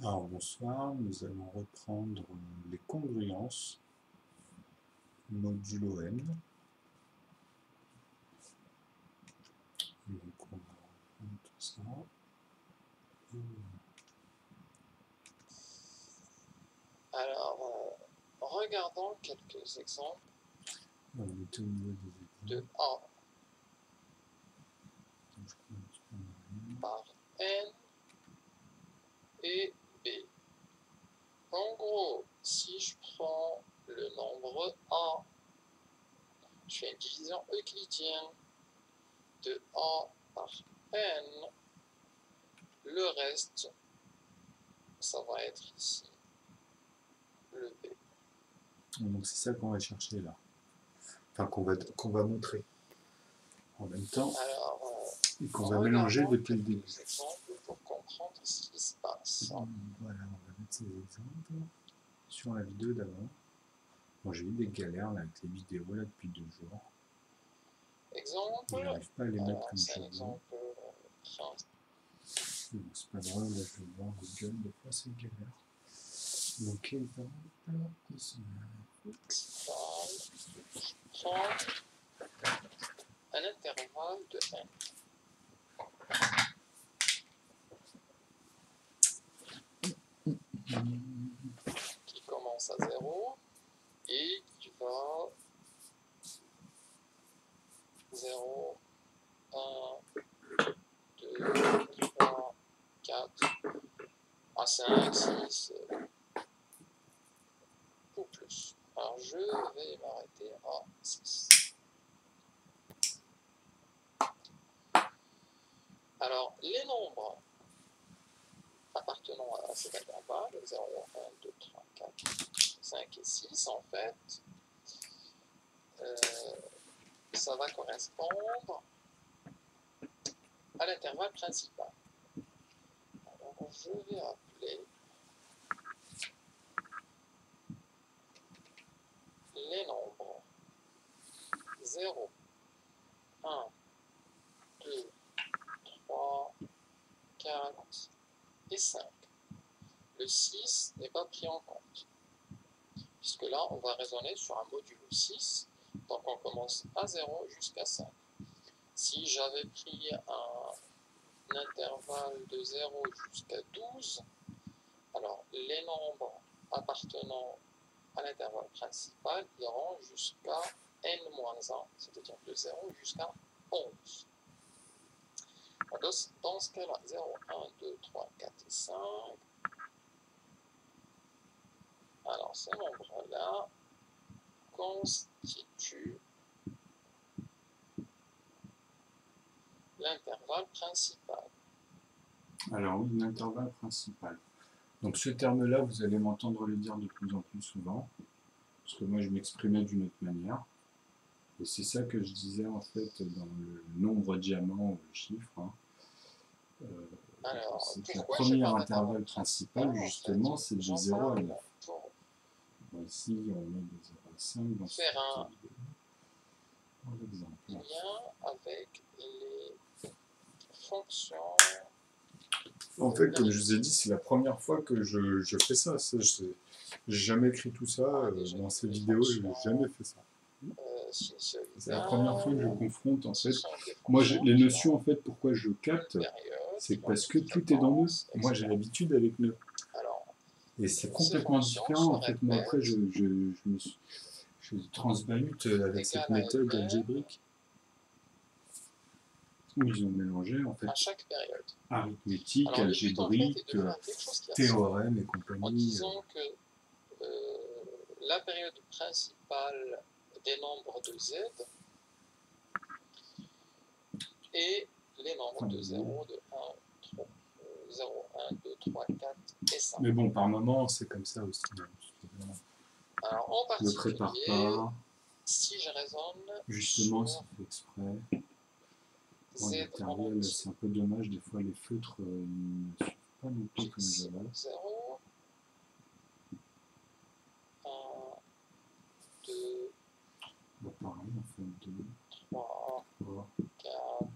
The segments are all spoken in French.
Alors bonsoir, nous allons reprendre les congruences modulo n. Donc on va reprendre tout ça. Alors, regardons quelques exemples On est au niveau des de exemples. A Donc, je commence par rien. par N et B. En gros, si je prends le nombre A, je fais une division euclidienne de A par N, le reste, ça va être ici le B. Donc c'est ça qu'on va chercher là. Enfin qu'on va montrer en même temps. Alors, et qu'on va mélanger depuis le début. Quelques exemples pour comprendre ce qui se passe. Voilà, on va mettre ces exemples sur la vidéo d'avant. Bon, j'ai eu des galères là, avec les vidéos là depuis 2 jours. Exemple, J'arrive pas à les mettre comme c'est je un veux. exemple Bon, c'est pas grave, là je vais voir Google, des fois c'est galère. Donc exemple, je prends un intervalle de n qui commence à 0 et qui va 0, 1, 2, 3, 4, à 5, 6 ou plus. Alors je vais m'arrêter à 6. Alors les nombres appartenant à cet intervalle, 0, 1, 2, 3, 4, 5 et 6, en fait, ça va correspondre à l'intervalle principal. Alors je vais appeler les nombres 0, 1, 2, 3, 4 et 5. Le 6 n'est pas pris en compte, puisque là, on va raisonner sur un modulo 6, donc on commence à 0 jusqu'à 5. Si j'avais pris un intervalle de 0 jusqu'à 12, alors les nombres appartenant à l'intervalle principal iront jusqu'à n-1, c'est-à-dire de 0 jusqu'à 11. Dans ce cas-là, 0, 1, 2, 3, 4 et 5. Alors, ces nombres-là constituent l'intervalle principal. Alors oui, l'intervalle principal. Donc ce terme-là, vous allez m'entendre le dire de plus en plus souvent, parce que moi je m'exprimais d'une autre manière. Et c'est ça que je disais en fait dans le nombre diamant ou le chiffre. Hein. C'est le premier intervalle principal, justement, c'est de 0 à 9. Bon, ici, on met de 0 à 5 dans cette exemple. Lien avec les fonctions. En fait, comme je vous ai dit, c'est la première fois que je fais ça. J'ai jamais écrit tout ça dans cette vidéo, je n'ai jamais fait ça. C'est la première fois que je confronte en fait. Moi, les notions en fait, pourquoi je capte, c'est parce que tout est dans nœud. Moi, j'ai l'habitude avec nœud. Et c'est complètement différent en fait. Moi, après, je transbalute avec cette méthode algébrique où ils ont mélangé en fait arithmétique, algébrique, théorème et compagnie. En disant que la période principale des nombres de Z et les nombres de 0, de 1, 3, 0, 1, 2, 3, 4 et 5. Mais bon, par moment, c'est comme ça aussi. Alors, en particulier, ne prépare pas. Si je raisonne justement, c'est fait exprès. Bon, l'intervalle, c'est un peu dommage, des fois les feutres ne suivent pas non plus comme je veux. 0, 1, 2, bah, pareil, on fait 2, 3, 4,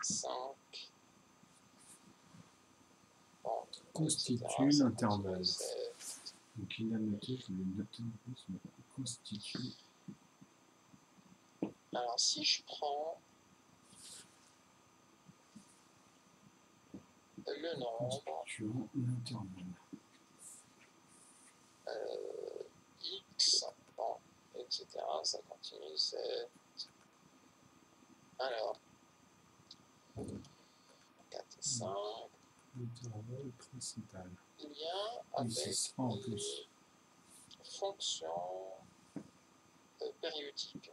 5, constitue l'intervalle. Donc il a noté, je vais le noter en plus, mais constitue. Alors si je prends le nombre constituant l'intervalle. X, bon, etc. Ça continue, c'est... Alors, 4 et 5. L'intervalle principal. Lien Oui, avec ce sera en plus. les fonctions périodiques.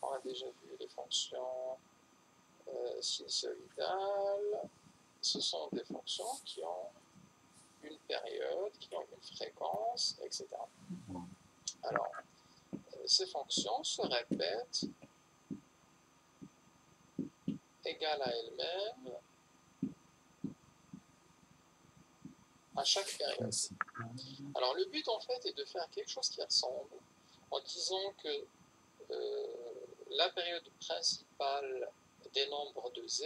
On a déjà vu les fonctions sinusoïdales. Ce sont des fonctions qui ont une période, qui ont une fréquence, etc. Alors, ces fonctions se répètent égales à elles-mêmes à chaque période. Alors, le but, en fait, est de faire quelque chose qui ressemble en disant que la période principale des nombres de z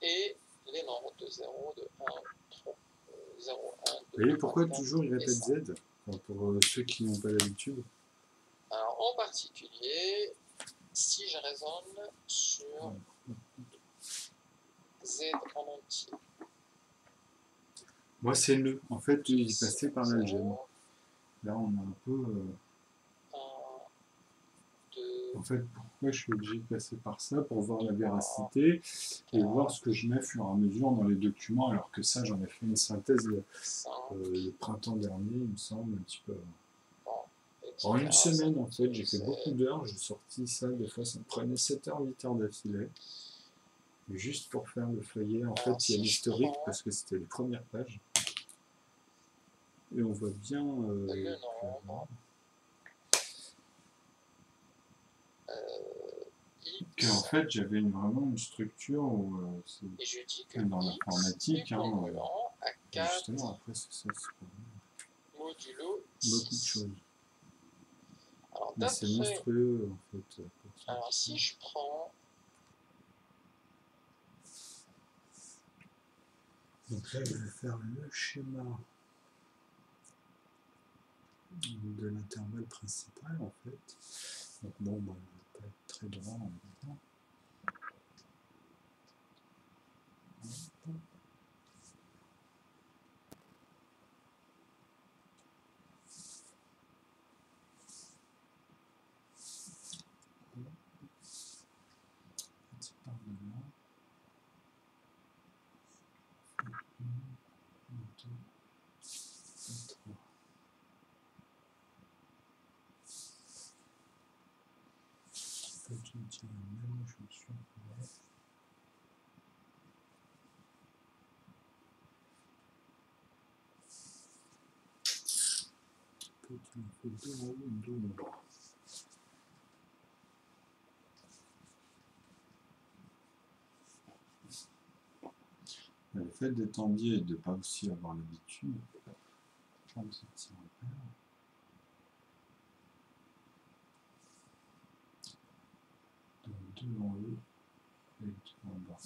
et les nombres de 0, de 1, 3, 0, 1, 2, vous voyez pourquoi 3, toujours il répète z, enfin, pour ceux qui n'ont pas l'habitude. Alors, en particulier, si je raisonne sur z en entier. Moi, c'est le. En fait, il est passé par l'algèbre. Là, on a un peu. 1, 2, En fait, pourquoi je suis obligé de passer par ça pour voir la véracité et voir ce que je mets au fur et à mesure dans les documents, alors que ça, j'en ai fait une synthèse le printemps dernier, il me semble, un petit peu. En une semaine, en fait, j'ai fait beaucoup d'heures, j'ai sorti ça, des fois ça me prenait 7 heures, 8 heures d'affilée. Juste pour faire le feuillet, en fait, il y a l'historique parce que c'était les premières pages. Et on voit bien le nombre que en fait, j'avais vraiment une structure où et je dis que dans l'informatique, à 4 justement, après c'est ça, c'est modulo beaucoup de 6. choses. Alors, Mais c'est monstrueux, en fait. Alors, si je prends... Donc là, je vais faire le schéma de l'intervalle principal, en fait. Donc bon, bah, je vais pas être très droit en même temps. Part de là. 1, 2, 3. En fait, je me tiens la même, je me suis enlevé. En fait, il me faut 2 en haut et 2 en bas. Le fait d'être en biais et de ne pas aussi avoir l'habitude, prendre ce petit repère. Donc 2 en haut et 2 en bas.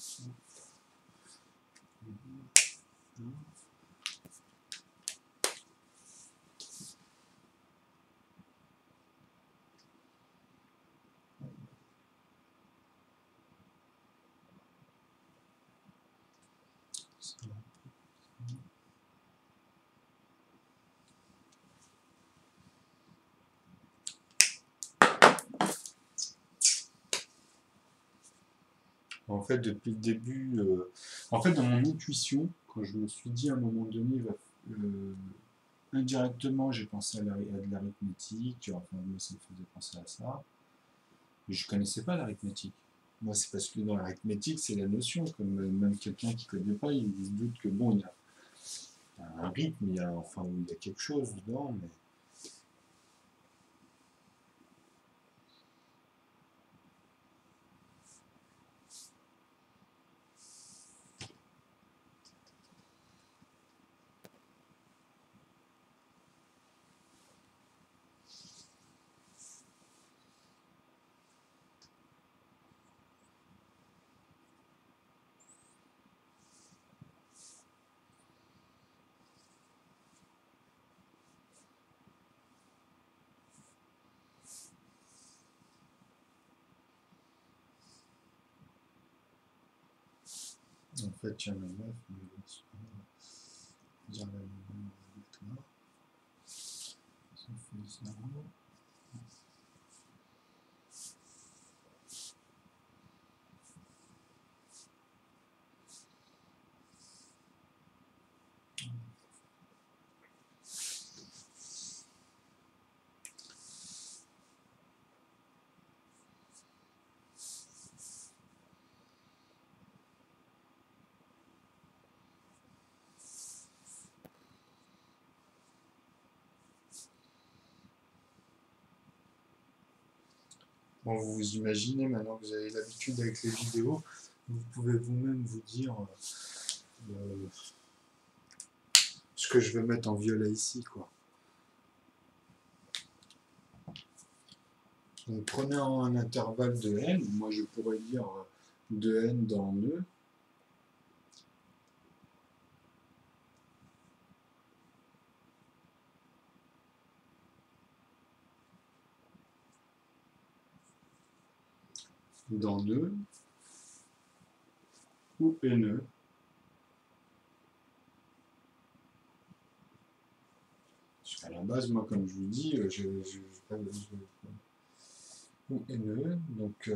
En fait, depuis le début, en fait, dans mon intuition, quand je me suis dit à un moment donné, indirectement, j'ai pensé à de l'arithmétique, enfin, moi, ça me faisait penser à ça, mais je connaissais pas l'arithmétique. Moi, c'est parce que dans l'arithmétique, c'est la notion, comme même quelqu'un qui connaît pas, il se doute que bon, il y a un rythme, il y a quelque chose dedans, mais En fait, il y en a 9, mais dire la même résultat. Ça fait 0. Bon, vous imaginez, maintenant que vous avez l'habitude avec les vidéos, vous pouvez vous-même vous dire ce que je vais mettre en violet ici, quoi. Donc prenez un intervalle de n, moi je pourrais dire de n dans E. Dans E ou NE. Parce qu'à la base, moi, comme je vous dis, ou NE. Donc,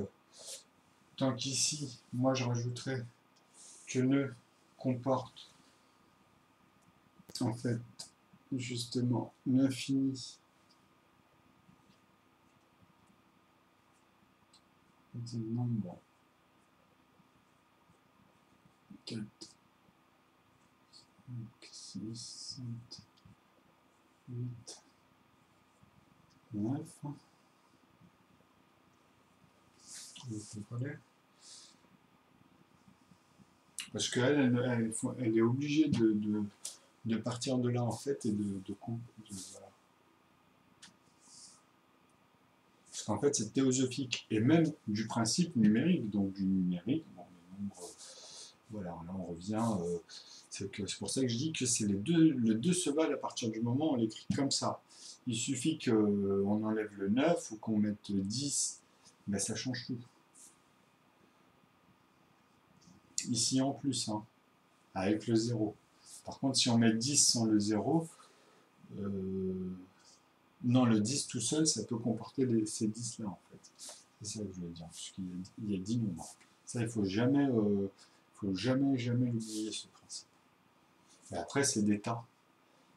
tant qu'ici, moi, je rajouterais que NE comporte, en fait, justement, l'infini des nombres 4, 5, 6, 7, 8, 9. Vous comprenez? Parce qu'elle elle est obligée de partir de là, en fait, et voilà. Parce qu'en fait, c'est théosophique, et même du principe numérique, donc du numérique, bon, les nombres, voilà, là on revient, c'est pour ça que je dis que c'est le 2 se valent à partir du moment où on l'écrit comme ça. Il suffit qu'on enlève le 9 ou qu'on mette 10, ben ça change tout. Ici en plus, hein, avec le 0. Par contre, si on met 10 sans le 0, non, le 10 tout seul, ça peut comporter ces 10 là en fait. C'est ça que je veux dire, parce qu'il y a 10 nombres. Ça, il ne faut jamais, jamais oublier ce principe. Et après, c'est des tas.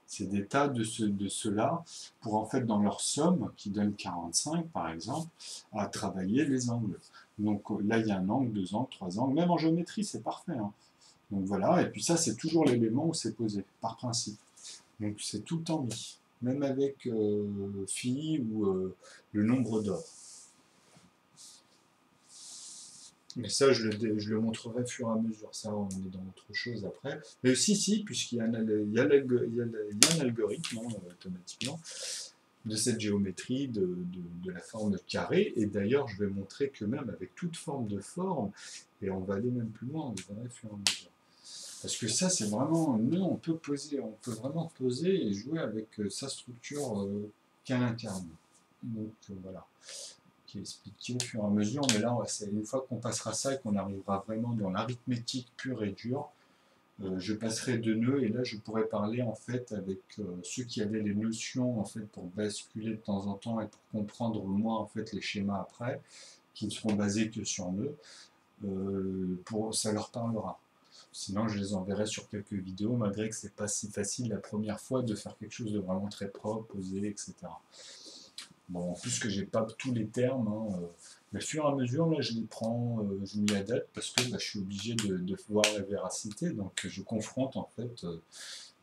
C'est des tas de ceux-là pour en fait, dans leur somme, qui donne 45 par exemple, à travailler les angles. Donc là, il y a un angle, 2 angles, 3 angles. Même en géométrie, c'est parfait. Hein. Donc voilà, et puis ça, c'est toujours l'élément où c'est posé, par principe. Donc c'est tout le temps mis, même avec phi ou le nombre d'or. Mais ça, je le montrerai au fur et à mesure. Ça, on est dans autre chose après. Mais si, puisqu'il y a un algorithme, hein, automatiquement, de cette géométrie, de la forme carrée. Et d'ailleurs, je vais montrer que même avec toute forme de forme, et on va aller même plus loin, on verra au fur et à mesure. Parce que ça, c'est vraiment, nous, on peut vraiment poser et jouer avec sa structure qu'à l'interne. Donc voilà, qui est expliqué au fur et à mesure. Mais là, une fois qu'on passera ça et qu'on arrivera vraiment dans l'arithmétique pure et dure, je passerai de nœuds et là, je pourrais parler en fait avec ceux qui avaient les notions en fait pour basculer de temps en temps et pour comprendre moins en fait les schémas après, qui ne seront basés que sur nœuds. Ça leur parlera. Sinon, je les enverrai sur quelques vidéos, malgré que c'est pas si facile la première fois de faire quelque chose de vraiment très propre, posé, etc. Bon, en plus que j'ai pas tous les termes, hein, mais au fur et à mesure, là, je les prends, je m'y adapte parce que bah, je suis obligé de voir la véracité, donc je confronte en fait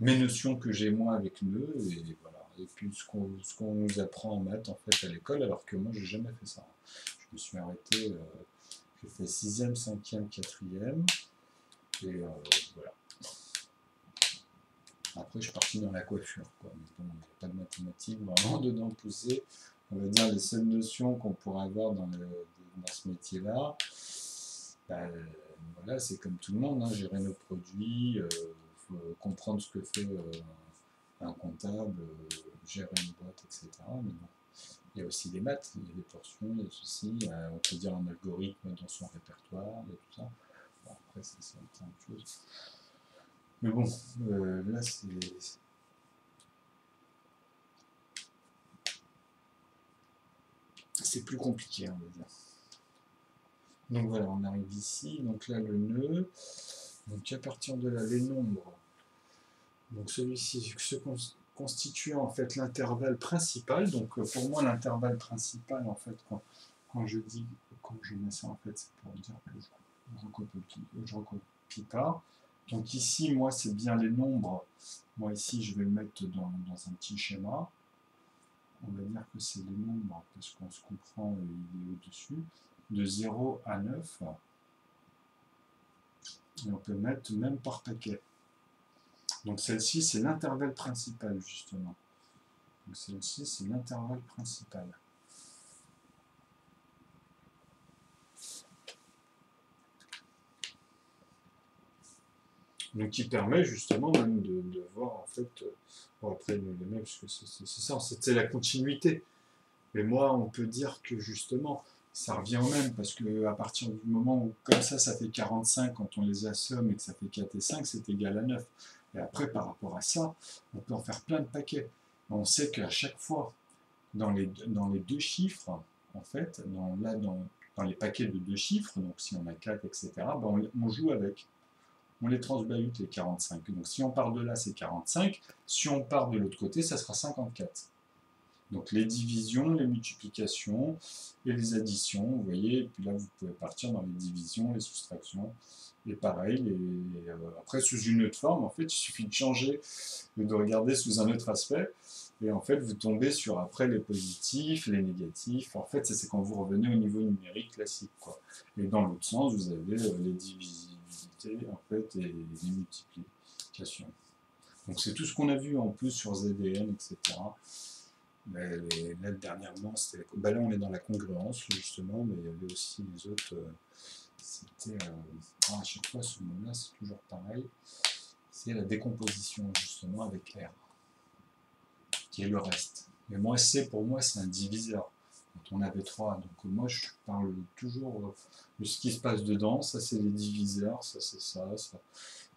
mes notions que j'ai moi avec eux, et voilà. Et puis ce qu'on nous apprend en maths en fait à l'école, alors que moi j'ai jamais fait ça. Je me suis arrêté, j'ai fait 6e, 5e, 4e. Et voilà. Après, je suis parti dans la coiffure, quoi. Mais bon, il n'y a pas de mathématiques vraiment dedans poussées. On va dire les seules notions qu'on pourrait avoir dans ce métier-là, bah, voilà, c'est comme tout le monde, hein, gérer nos produits, comprendre ce que fait un comptable, gérer une boîte, etc. Mais bon, il y a aussi des maths, il y a des portions, il y a ceci, on peut dire un algorithme dans son répertoire, et tout ça. Bon, après, c'est autre chose. Mais bon, là, c'est plus compliqué, on va dire. Donc voilà, on arrive ici, donc là, le nœud. Donc à partir de là, les nombres. Donc celui-ci se constitue en fait l'intervalle principal. Donc pour moi, l'intervalle principal, en fait, quand je mets ça, en fait, c'est pour dire que je recopie pas. Donc ici, moi, c'est bien les nombres. Moi, ici, je vais le mettre dans un petit schéma. On va dire que c'est les nombres, parce qu'on se comprend, il est au-dessus, de 0 à 9. Et on peut mettre même par paquet. Donc celle-ci, c'est l'intervalle principal, justement. Donc celle-ci, c'est l'intervalle principal. Donc qui permet justement même de voir en fait, bon après il nous les met parce que c'est ça, c'était la continuité. Mais moi on peut dire que justement ça revient au même parce que à partir du moment où comme ça fait 45 quand on les assomme et que ça fait 4 et 5 c'est égal à 9. Et après par rapport à ça on peut en faire plein de paquets. On sait qu'à chaque fois dans les deux chiffres en fait, dans les paquets de 2 chiffres, donc si on a 4 etc. Ben on joue avec. On les transbalute les 45. Donc si on part de là, c'est 45. Si on part de l'autre côté, ça sera 54. Donc les divisions, les multiplications et les additions, vous voyez. Et puis là, vous pouvez partir dans les divisions, les soustractions. Et pareil, après sous une autre forme, en fait, il suffit de changer et de regarder sous un autre aspect. Et en fait, vous tombez sur après les positifs, les négatifs. En fait, c'est quand vous revenez au niveau numérique classique, quoi. Et dans l'autre sens, vous avez les divisions en fait, et les multiplications. Donc c'est tout ce qu'on a vu en plus sur ZDN, etc. Mais là, dernièrement, là on est dans la congruence, justement, mais il y avait aussi les autres. C'était. À chaque fois, ce mot-là, c'est toujours pareil. C'est la décomposition, justement, avec R, qui est le reste. Mais moi, pour moi, c'est un diviseur. Quand on avait 3, donc moi, je parle toujours de ce qui se passe dedans. Ça, c'est les diviseurs, ça, c'est ça.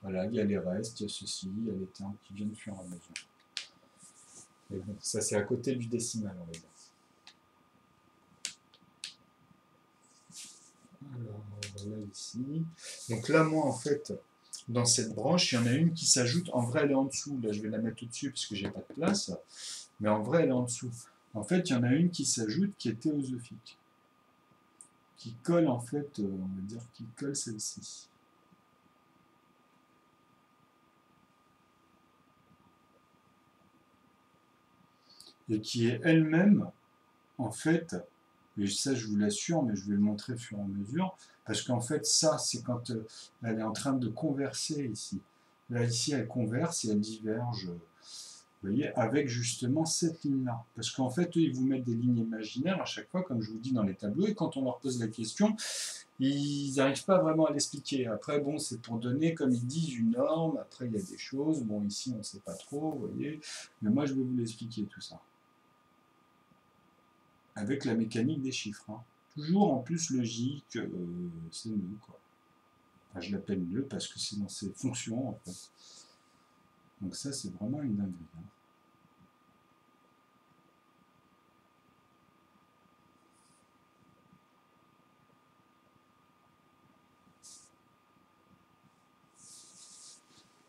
Voilà, il y a les restes, il y a ceci, il y a les termes qui viennent au fur et à mesure. Et bon, ça, c'est à côté du décimal, on va dire. Alors, voilà ici. Donc là, moi, en fait, dans cette branche, il y en a une qui s'ajoute. En vrai, elle est en dessous. Là, je vais la mettre au-dessus parce que j'ai pas de place. Mais en vrai, elle est en dessous. En fait, il y en a une qui s'ajoute qui est théosophique. Qui colle, en fait, on va dire, qui colle celle-ci. Et qui est elle-même, en fait, et ça je vous l'assure, mais je vais le montrer au fur et à mesure, parce qu'en fait ça c'est quand elle est en train de converser ici. Là ici elle converse et elle diverge, vous voyez, avec justement cette ligne-là. Parce qu'en fait eux ils vous mettent des lignes imaginaires à chaque fois, comme je vous dis dans les tableaux, et quand on leur pose la question, ils n'arrivent pas vraiment à l'expliquer. Après bon c'est pour donner, comme ils disent, une norme, après il y a des choses, bon ici on ne sait pas trop, vous voyez, mais moi je vais vous l'expliquer tout ça. Avec la mécanique des chiffres. Hein. Toujours en plus logique, c'est nœud, quoi. Enfin, je l'appelle nœud parce que c'est dans ses fonctions, en fait. Donc ça, c'est vraiment une dinguerie. Hein.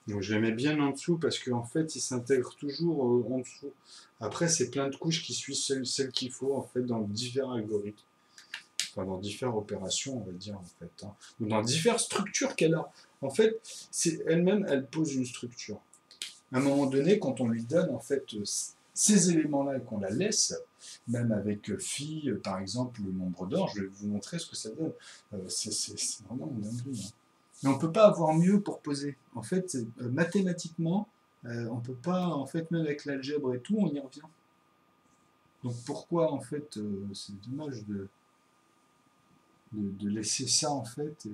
Donc je les mets bien en dessous parce qu'en fait, ils s'intègrent toujours en dessous. Après, c'est plein de couches qui suivent celles qu'il faut, en fait, dans divers algorithmes. Enfin, dans différentes opérations, on va dire, en fait. Hein. Ou dans diverses structures qu'elle a. En fait, elle-même, elle pose une structure. À un moment donné, quand on lui donne, en fait, ces éléments-là et qu'on la laisse, même avec phi, par exemple, le nombre d'or, je vais vous montrer ce que ça donne. C'est vraiment une dinguerie. Hein. Mais on ne peut pas avoir mieux pour poser. En fait, mathématiquement, on ne peut pas, en fait, même avec l'algèbre et tout, on y revient. Donc pourquoi, en fait, c'est dommage de laisser ça, en fait,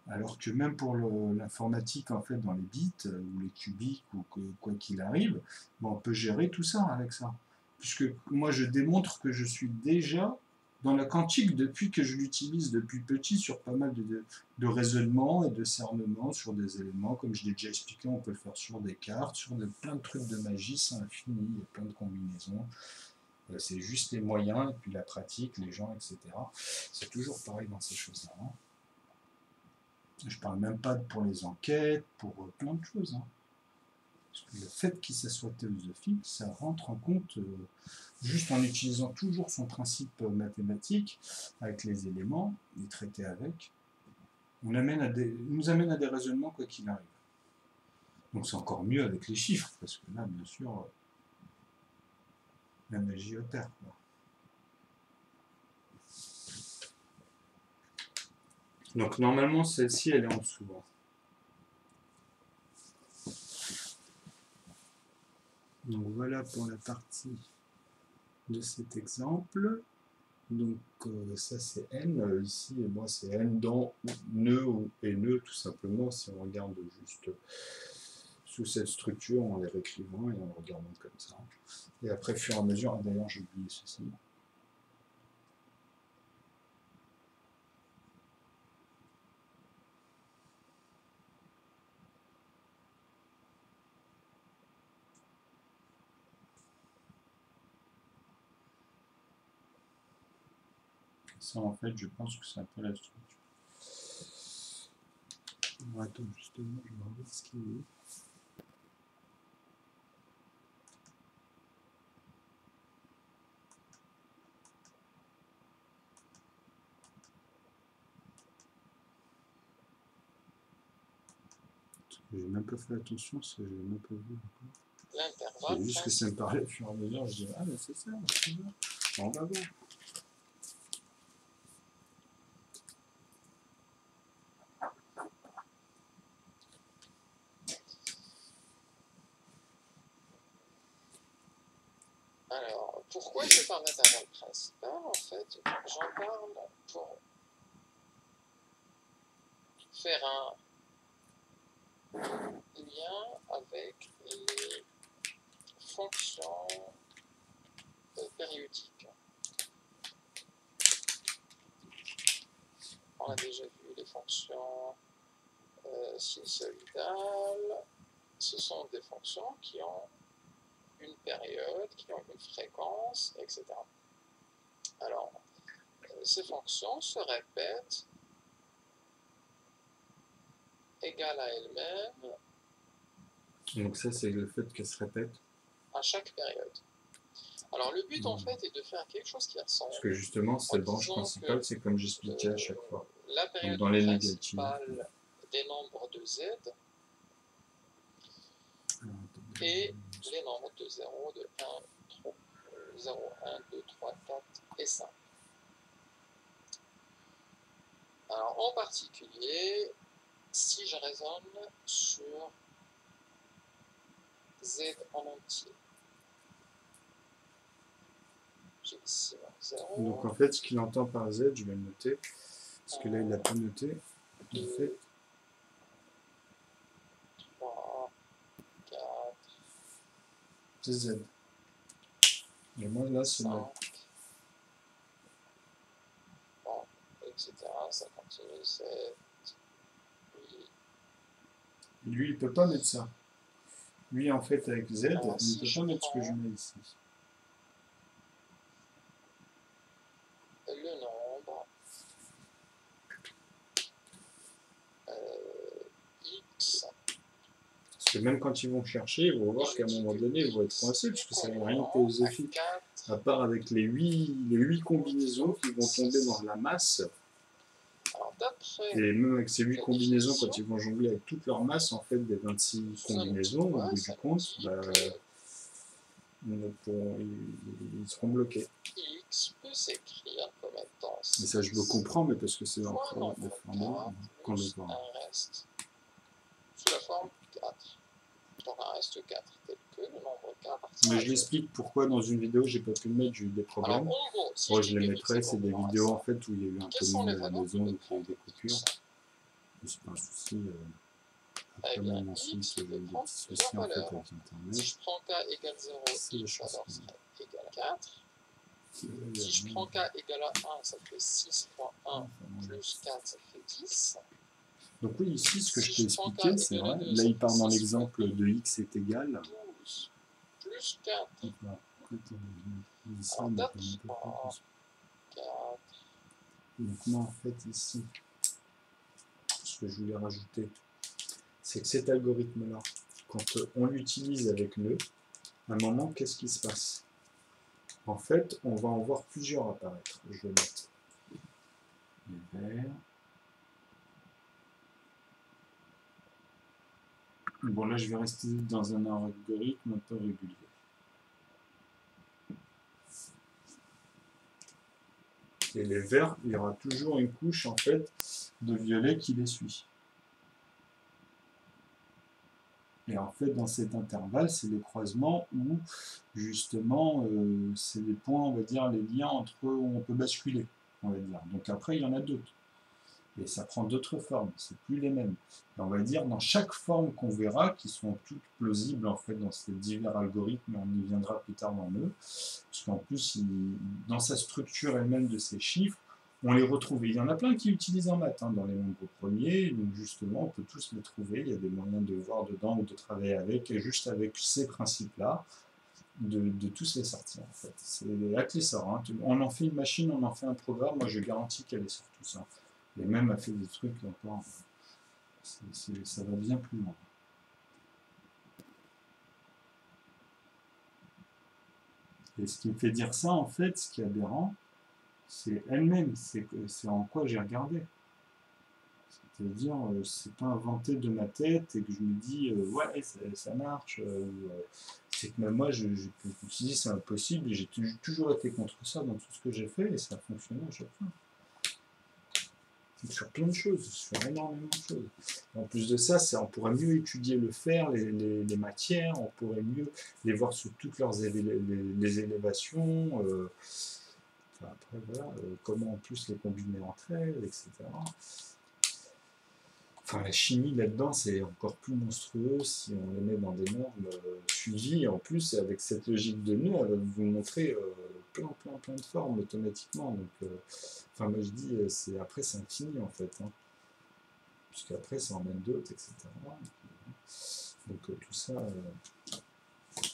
alors que même pour l'informatique, en fait, dans les bits, ou les cubiques, ou quoi qu'il arrive, on peut gérer tout ça avec ça. Puisque moi, je démontre que je suis déjà dans la quantique depuis que je l'utilise depuis petit sur pas mal de raisonnements et de cernements sur des éléments. Comme je l'ai déjà expliqué, on peut le faire sur des cartes, sur plein de trucs de magie, c'est infini, il y a plein de combinaisons. C'est juste les moyens, et puis la pratique, les gens, etc. C'est toujours pareil dans ces choses-là. Hein. Je parle même pas pour les enquêtes, pour plein de choses. Hein. Le fait qu'il soit théosophique, ça rentre en compte juste en utilisant toujours son principe mathématique, avec les éléments, les traités avec. On nous amène à des raisonnements quoi qu'il arrive. Donc c'est encore mieux avec les chiffres, parce que là, bien sûr, la magie opère. Quoi. Donc normalement, celle-ci, elle est en dessous. Hein. Donc voilà pour la partie de cet exemple. Donc ça c'est n, ici et moi c'est n dans nœud et nœud tout simplement si on regarde juste sous cette structure en les réécrivant et en regardant comme ça. Et après, au fur et à mesure, d'ailleurs j'ai oublié ceci. Ça, en fait, je pense que c'est un peu la structure. Bon, attends, justement, je vais regarder ce qu'il est. J'ai même pas fait attention, j'ai même pas vu. C'est juste que ça me parlait au fur et à mesure, je dis, ah, mais c'est ça, c'est ça. On va voir. Alors, pourquoi je parle d'intervalle principal? En fait, j'en parle pour faire un lien avec les fonctions périodiques. On a déjà vu les fonctions sinusoïdales. Ce sont des fonctions qui ont une période, qui ont une fréquence, etc. Alors, ces fonctions se répètent égales à elles-mêmes. Donc ça, c'est le fait qu'elles se répètent. À chaque période. Alors le but en fait est de faire quelque chose qui ressemble. Parce que justement, cette branche principale, c'est comme j'expliquais à chaque fois. La période dans les principale des nombres de z et les nombres de 0, de 1, 3, 0, 1, 2, 3, 4 et 5. Alors en particulier, si je raisonne sur z en entier, j'ai ici 0. Donc en fait, ce qu'il entend par z, je vais le noter, parce que là, il l'a pas noté. En fait, 3, 4, c'est z. Et moi, là, c'est 5, ma... bon, etc. Ça continue, 7, 8. Lui, il peut pas mettre ça. Lui, en fait, avec z, Alors, il ne peut pas mettre ce que je mets ici. Le nombre x. Parce que même quand ils vont chercher, ils vont voir qu'à un moment donné, ils vont être coincés, parce que ça n'a rien de théosophique. À part avec les 8 combinaisons qui vont tomber dans la masse. Et même avec ces 8 combinaisons, quand ils vont jongler avec toute leur masse, en fait, des 26 combinaisons, au bout du compte, bah, ils seront bloqués. X peut s'écrire comme étant. Mais ça, je le comprends, mais parce que c'est dans le format qu'on le voit. Un reste sous la forme 4. Donc un reste 4, tel que le nombre 4. Mais je l'explique pourquoi dans une vidéo j'ai pas pu le mettre, j'ai eu des problèmes. Alors, en gros, si moi, je les mettrai, c'est des vidéos en fait où il y a eu un peu de à la maison, où il y a eu des coupures. C'est pas un souci. Après, même aussi, c'est des petits soucis en fait avec Internet. Si je prends k égale 0, x alors serait égal à 4. Si je prends k égale à 1, ça fait 6 fois 1 plus 4, ça fait 10. Donc oui, ici, ce que Si je t'ai je prends k expliqué, c'est égale à vrai. 2, Là, ça il fait part dans 6 fois l'exemple 2, de x est égal. 12, plus 4. Voilà. Écoute, je dis ça, Alors, mais 4, pas n'importe quoi. 4, Donc moi, en fait, ici, ce que je voulais rajouter, c'est que cet algorithme-là, quand on l'utilise avec nœud, à un moment, qu'est-ce qui se passe? En fait, on va en voir plusieurs apparaître. Je vais mettre les verts. Bon, là, je vais rester dans un algorithme un peu régulier. Et les verts, il y aura toujours une couche, en fait, de violet qui les suit. Et en fait, dans cet intervalle, c'est les croisements où, justement, c'est les points, on va dire, les liens entre eux où on peut basculer, on va dire. Donc après, il y en a d'autres. Et ça prend d'autres formes, c'est plus les mêmes. Et on va dire, dans chaque forme qu'on verra, qui sont toutes plausibles, en fait, dans ces divers algorithmes, on y viendra plus tard dans eux, parce qu'en plus, dans sa structure elle-même de ces chiffres, on les retrouve. Et il y en a plein qui utilisent en maths, dans les nombres premiers, donc justement, on peut tous les trouver, il y a des moyens de voir dedans ou de travailler avec, et juste avec ces principes-là, de tous les sortir, en fait. C'est avec les sorts, hein. On en fait une machine, on en fait un programme, moi je garantis qu'elle est sur tout ça. Et même a fait des trucs encore, ça va bien plus loin. Et ce qui me fait dire ça, en fait, ce qui est aberrant, c'est elle-même, c'est en quoi j'ai regardé. C'est-à-dire, c'est pas inventé de ma tête et que je me dis, ouais, ça marche. C'est que même moi, je me suis dit, c'est impossible, et j'ai toujours été contre ça dans tout ce que j'ai fait, et ça a fonctionné à chaque fois. Sur plein de choses, sur énormément de choses. En plus de ça, on pourrait mieux étudier le fer, les matières, on pourrait mieux les voir sous toutes leurs les élévations. Enfin, après, voilà, comment en plus les combiner entre elles, etc. Enfin, la chimie là-dedans, c'est encore plus monstrueux si on les met dans des normes suivies. En plus, avec cette logique de nœud, elle va vous montrer plein de formes automatiquement. Donc, enfin, moi je dis, après c'est infini en fait. Hein. Puisqu'après, ça emmène d'autres, etc. Donc, tout ça,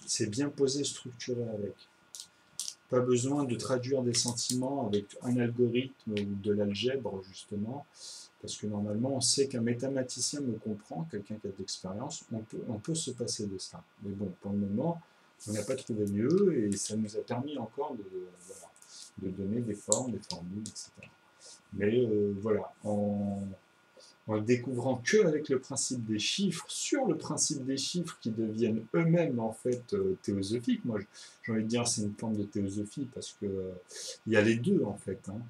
c'est bien posé, structuré avec. Pas besoin de traduire des sentiments avec un algorithme ou de l'algèbre, justement. Parce que normalement, on sait qu'un mathématicien me comprend, quelqu'un qui a de l'expérience, on peut se passer de ça. Mais bon, pour le moment, on n'a pas trouvé mieux et ça nous a permis encore de donner des formes, des formules, etc. Mais voilà, en découvrant que avec le principe des chiffres, sur le principe des chiffres qui deviennent eux-mêmes en fait théosophiques. Moi, j'ai envie de dire c'est une forme de théosophie parce que il y a les deux en fait. Hein.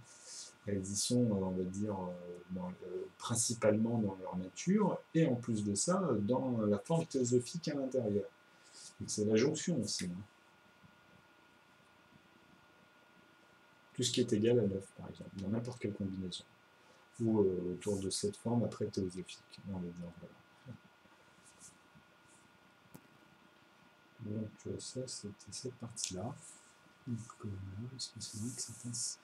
Elles y sont, on va dire, principalement dans leur nature, et en plus de ça, dans la forme théosophique à l'intérieur. Donc c'est la jonction aussi. Hein. Tout ce qui est égal à 9, par exemple, dans n'importe quelle combinaison. Ou autour de cette forme après théosophique, on va dire. Voilà. Donc ça, c'était cette partie-là. Donc est-ce que c'est vrai que ça passe?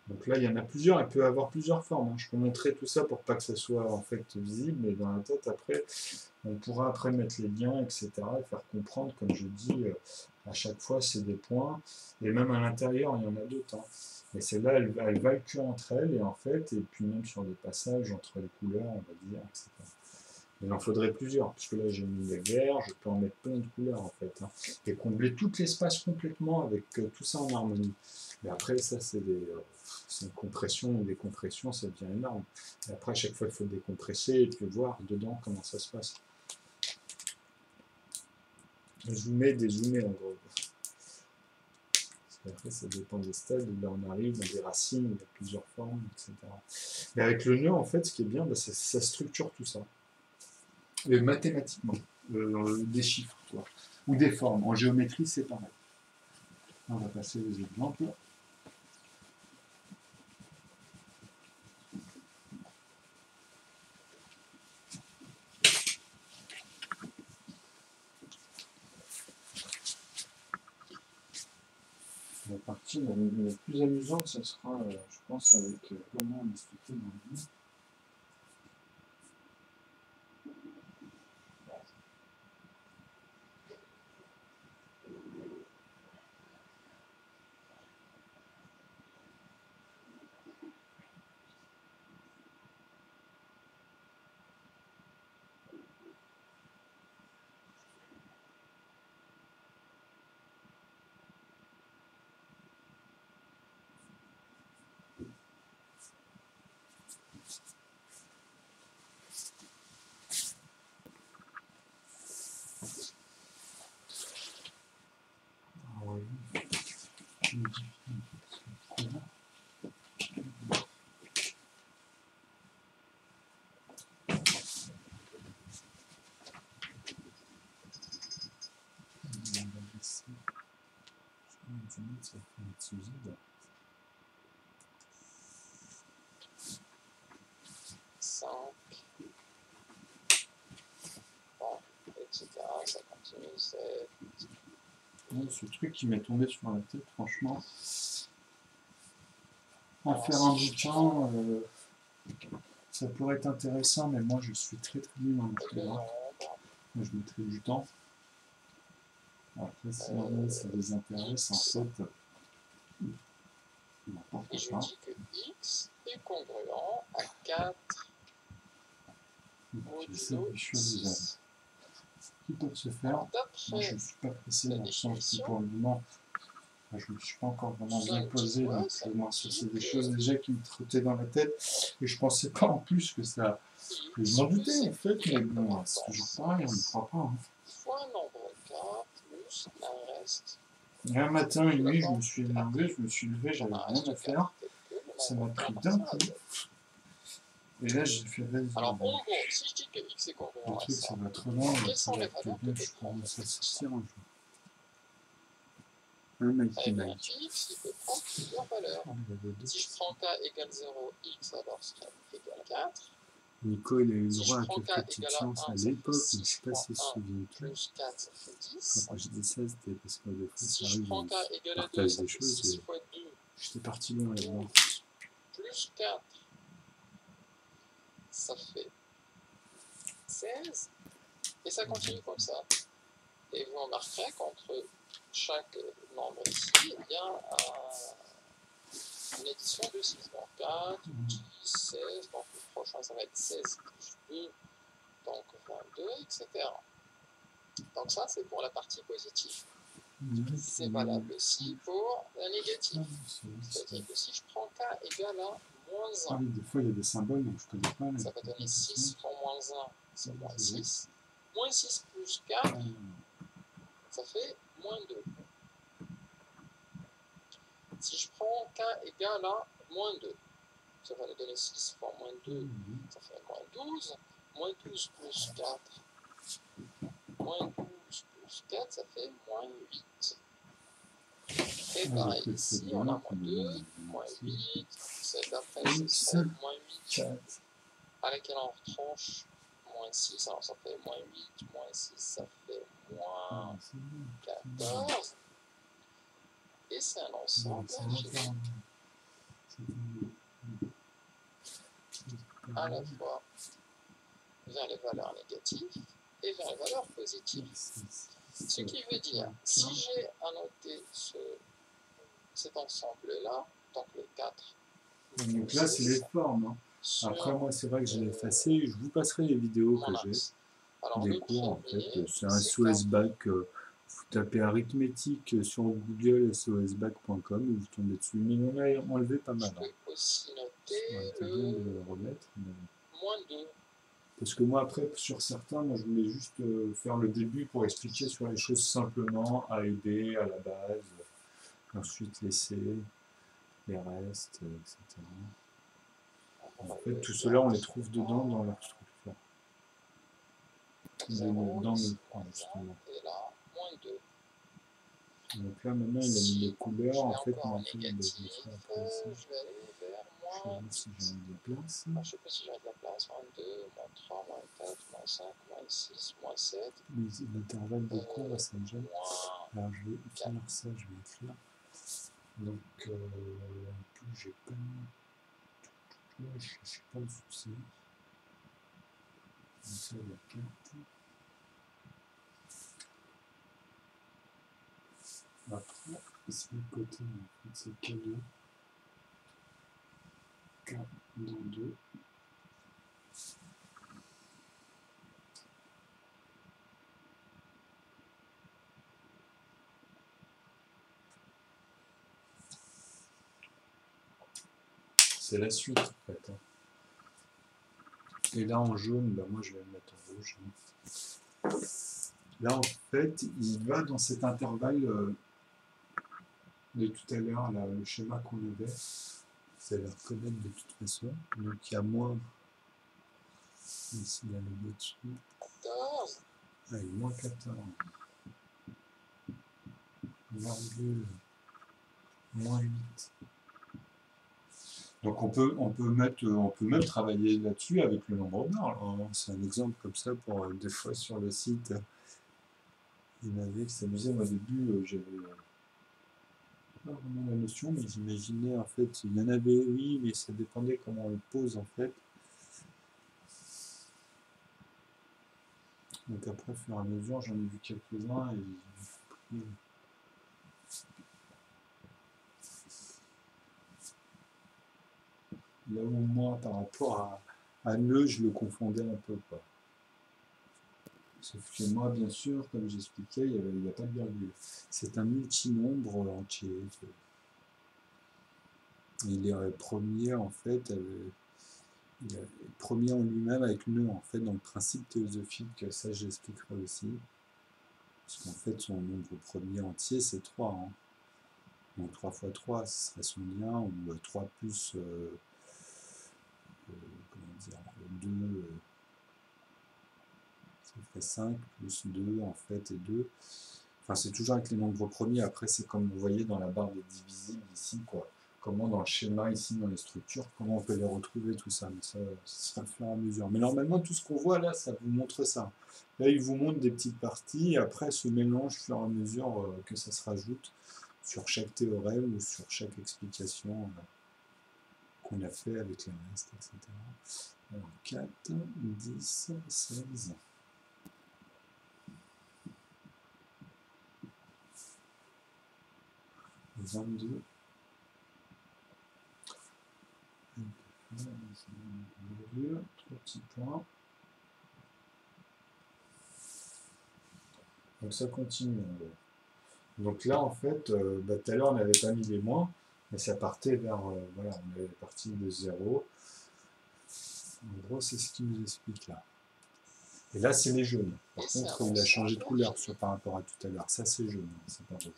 Donc là, il y en a plusieurs, elle peut avoir plusieurs formes. Hein. Je peux montrer tout ça pour pas que ça soit en fait visible, mais dans la tête, après, on pourra après mettre les liens, etc., et faire comprendre, comme je dis, à chaque fois, c'est des points, et même à l'intérieur, il y en a d'autres. Hein. Et celles-là, elles valent que entre elles, et en fait, et puis même sur des passages entre les couleurs, on va dire, etc. Il en faudrait plusieurs, puisque là j'ai mis les verts, je peux en mettre plein de couleurs en fait, hein, et combler tout l'espace complètement avec tout ça en harmonie. Mais après, ça c'est une compression ou des compressions, ça devient énorme. Et après, à chaque fois, il faut décompresser et puis voir dedans comment ça se passe. Zoomer, dézoomer en gros. Après, ça dépend des stades où là on arrive, dans des racines, il y a plusieurs formes, etc. Mais avec le nœud, en fait, ce qui est bien, bah, ça structure tout ça. Mathématiquement, des chiffres, quoi. Ou des formes. En géométrie, c'est pareil. On va passer aux exemples. La partie la plus amusante, ça sera, je pense, avec comment on expliquer dans le livre. Etc. Ça continue, c'est... Ce truc qui m'est tombé sur la tête, franchement, en faire un bouquin, ça pourrait être intéressant, mais moi je suis très nul en orthographe. Moi je mettrai du temps. Après, si jamais ça les intéresse, en fait, et je dis que x est congruent à 4 modulo 6. Qui peut se faire. Moi, je ne suis pas pressé dans le sens où pour le moment, je ne me suis pas encore vraiment bien posé. Donc, moi, ça, c'est des choses déjà qui me trottaient dans la tête. Et je ne pensais pas en plus que ça. Je m'en doutais en fait, mais bon, c'est toujours pareil, on ne croit pas. Hein. Fois nombre 4 plus un reste. Et un matin, une nuit, je me suis énervé, je me suis levé, j'avais rien à faire. Ça m'a pris d'un coup. Et là, j'ai fait vas-y. Alors, en gros, si je dis que x est congruent le à truc, ça, ça va trop loin. quelles sont les valeurs que Je je prends commence à sortir un jour. Un mec Eh qui bien, m'a x, il peut prendre plusieurs valeurs. Si je prends k égale 0, x alors serait égal 4. Nico, il a eu Si droit je à prends quelques k petites égale chances 1, à ça fait l'époque, mais je 6 sais pas si fois se 1 souvient tout. plus 4, ça fait 10. Quand je dis ça, c'était parce que des fois, Si ça je arrive, prends k on égale à 2, partage ça des fait choses 6 et fois 2, j'étais parti loin là-dedans. plus 4, ça fait 16. Et ça continue comme ça. Et vous remarquerez qu'entre chaque nombre ici, il y a une addition de 6. Donc 4, 10, 16, donc le prochain ça va être 16 plus 2, donc 22, etc. Donc ça c'est pour la partie positive. C'est valable aussi pour la négative. C'est-à-dire que si je prends k égale à moins 1, des fois il y a des symboles, donc je connais pas. ça va donner 6 fois moins 1, c'est moins 6. Moins 6 plus 4, ça fait moins 2. Si je prends k égale à moins 2, ça va nous donner 6 fois moins 2, ça fait moins 12. Moins 12 plus 4, moins 12 plus 4, ça fait moins 8. Et pareil, ici, on a moins 2, moins 8, celle d'après, ce serait moins 8. À laquelle on retranche moins 6, alors ça fait moins 8, moins 6, ça fait moins 14. Et c'est un ensemble infini. À la fois vers les valeurs négatives et vers les valeurs positives. Ce qui veut dire, si j'ai annoté cet ensemble-là, donc les 4. Donc là, c'est les formes. Hein. Après, moi, c'est vrai que je l'ai effacé. Je vous passerai les vidéos que j'ai. Des cours, en fait. C'est un SOS Bac. Vous tapez arithmétique sur Google, sosbac.com, et vous tombez dessus. Mais on a enlevé pas mal. Je peux aussi noter bien de le remettre. Mais... moins 2. Parce que moi, après, sur certains, moi, je voulais juste faire le début pour expliquer sur les choses simplement, A et B, à la base, ensuite les C, les restes, etc. En fait, tout cela, on les trouve dedans dans leur structure. Dans le coin, justement. Et là, moins 2. Donc là, maintenant, il a mis les couleurs. En fait, encore maintenant, il négatif, je vais aller vers moins. Je sais pas si j'ai mis de la place. Je ne sais pas si j'ai de la place. Moins 2, moins 3, moins 4, moins 5, moins 6, moins 7. L'intervalle de cours, là, ça me gêne. Alors, je vais faire ça, je vais écrire. Donc, en plus, j'ai pas mis. Je sais pas le souci. Donc, ça, il y a 4. Après, c'est le côté, en fait, c'est K2. K dans 2. C'est la suite, en fait. Et là, en jaune, bah, moi, je vais le mettre en rouge. Là, en fait, il va dans cet intervalle de tout à l'heure, le schéma qu'on avait. Vous allez le reconnaître de toute façon. Donc, il y a moins. Ici, il y a le bout dessus. 14. Ah, il est moins 14. Virgule. Moins 8. Donc on peut même travailler là-dessus avec le nombre d'heures. C'est un exemple comme ça pour des fois sur le site. Il y en avait qui s'amusaient. Moi au début, j'avais pas vraiment la notion, mais j'imaginais en fait, il y en avait, oui, mais ça dépendait comment on le pose en fait. Donc après, au fur et à mesure, j'en ai vu quelques-uns et j'ai compris. Là où moi, par rapport à nœud, je le confondais un peu, quoi. Sauf que moi, bien sûr, comme j'expliquais, il n'y a pas de virgule. C'est un multinombre entier. Il est premier, en fait, il est premier en lui-même avec nœud, en fait, dans le principe théosophique, ça j'expliquerai aussi. Parce qu'en fait, son nombre premier entier, c'est 3. Hein. Donc 3 fois 3, ce serait son lien, ou 3 plus, comment dire, 2, ça fait 5, plus 2, en fait, et 2. Enfin, c'est toujours avec les nombres premiers. Après, c'est comme vous voyez dans la barre des divisibles ici, quoi. Comment dans le schéma, ici, dans les structures, comment on peut les retrouver, tout ça. Mais ça sera au fur et à mesure. Mais normalement, tout ce qu'on voit là, ça vous montre ça. Là, il vous montre des petites parties. Et après, ce mélange, au fur et à mesure que ça se rajoute sur chaque théorème ou sur chaque explication qu'on a fait avec les restes, etc. Alors, 4, 10, 16... 22. 3 petits points. Donc ça continue. Donc là, en fait, tout à l'heure, on n'avait pas mis les moins, mais ça partait vers... voilà, on avait parti de 0. En gros, c'est ce qu'il nous explique là. Et là, c'est les jaunes. Par contre, il a changé de couleur par rapport à tout à l'heure. Ça, c'est jaune, c'est pas rouge.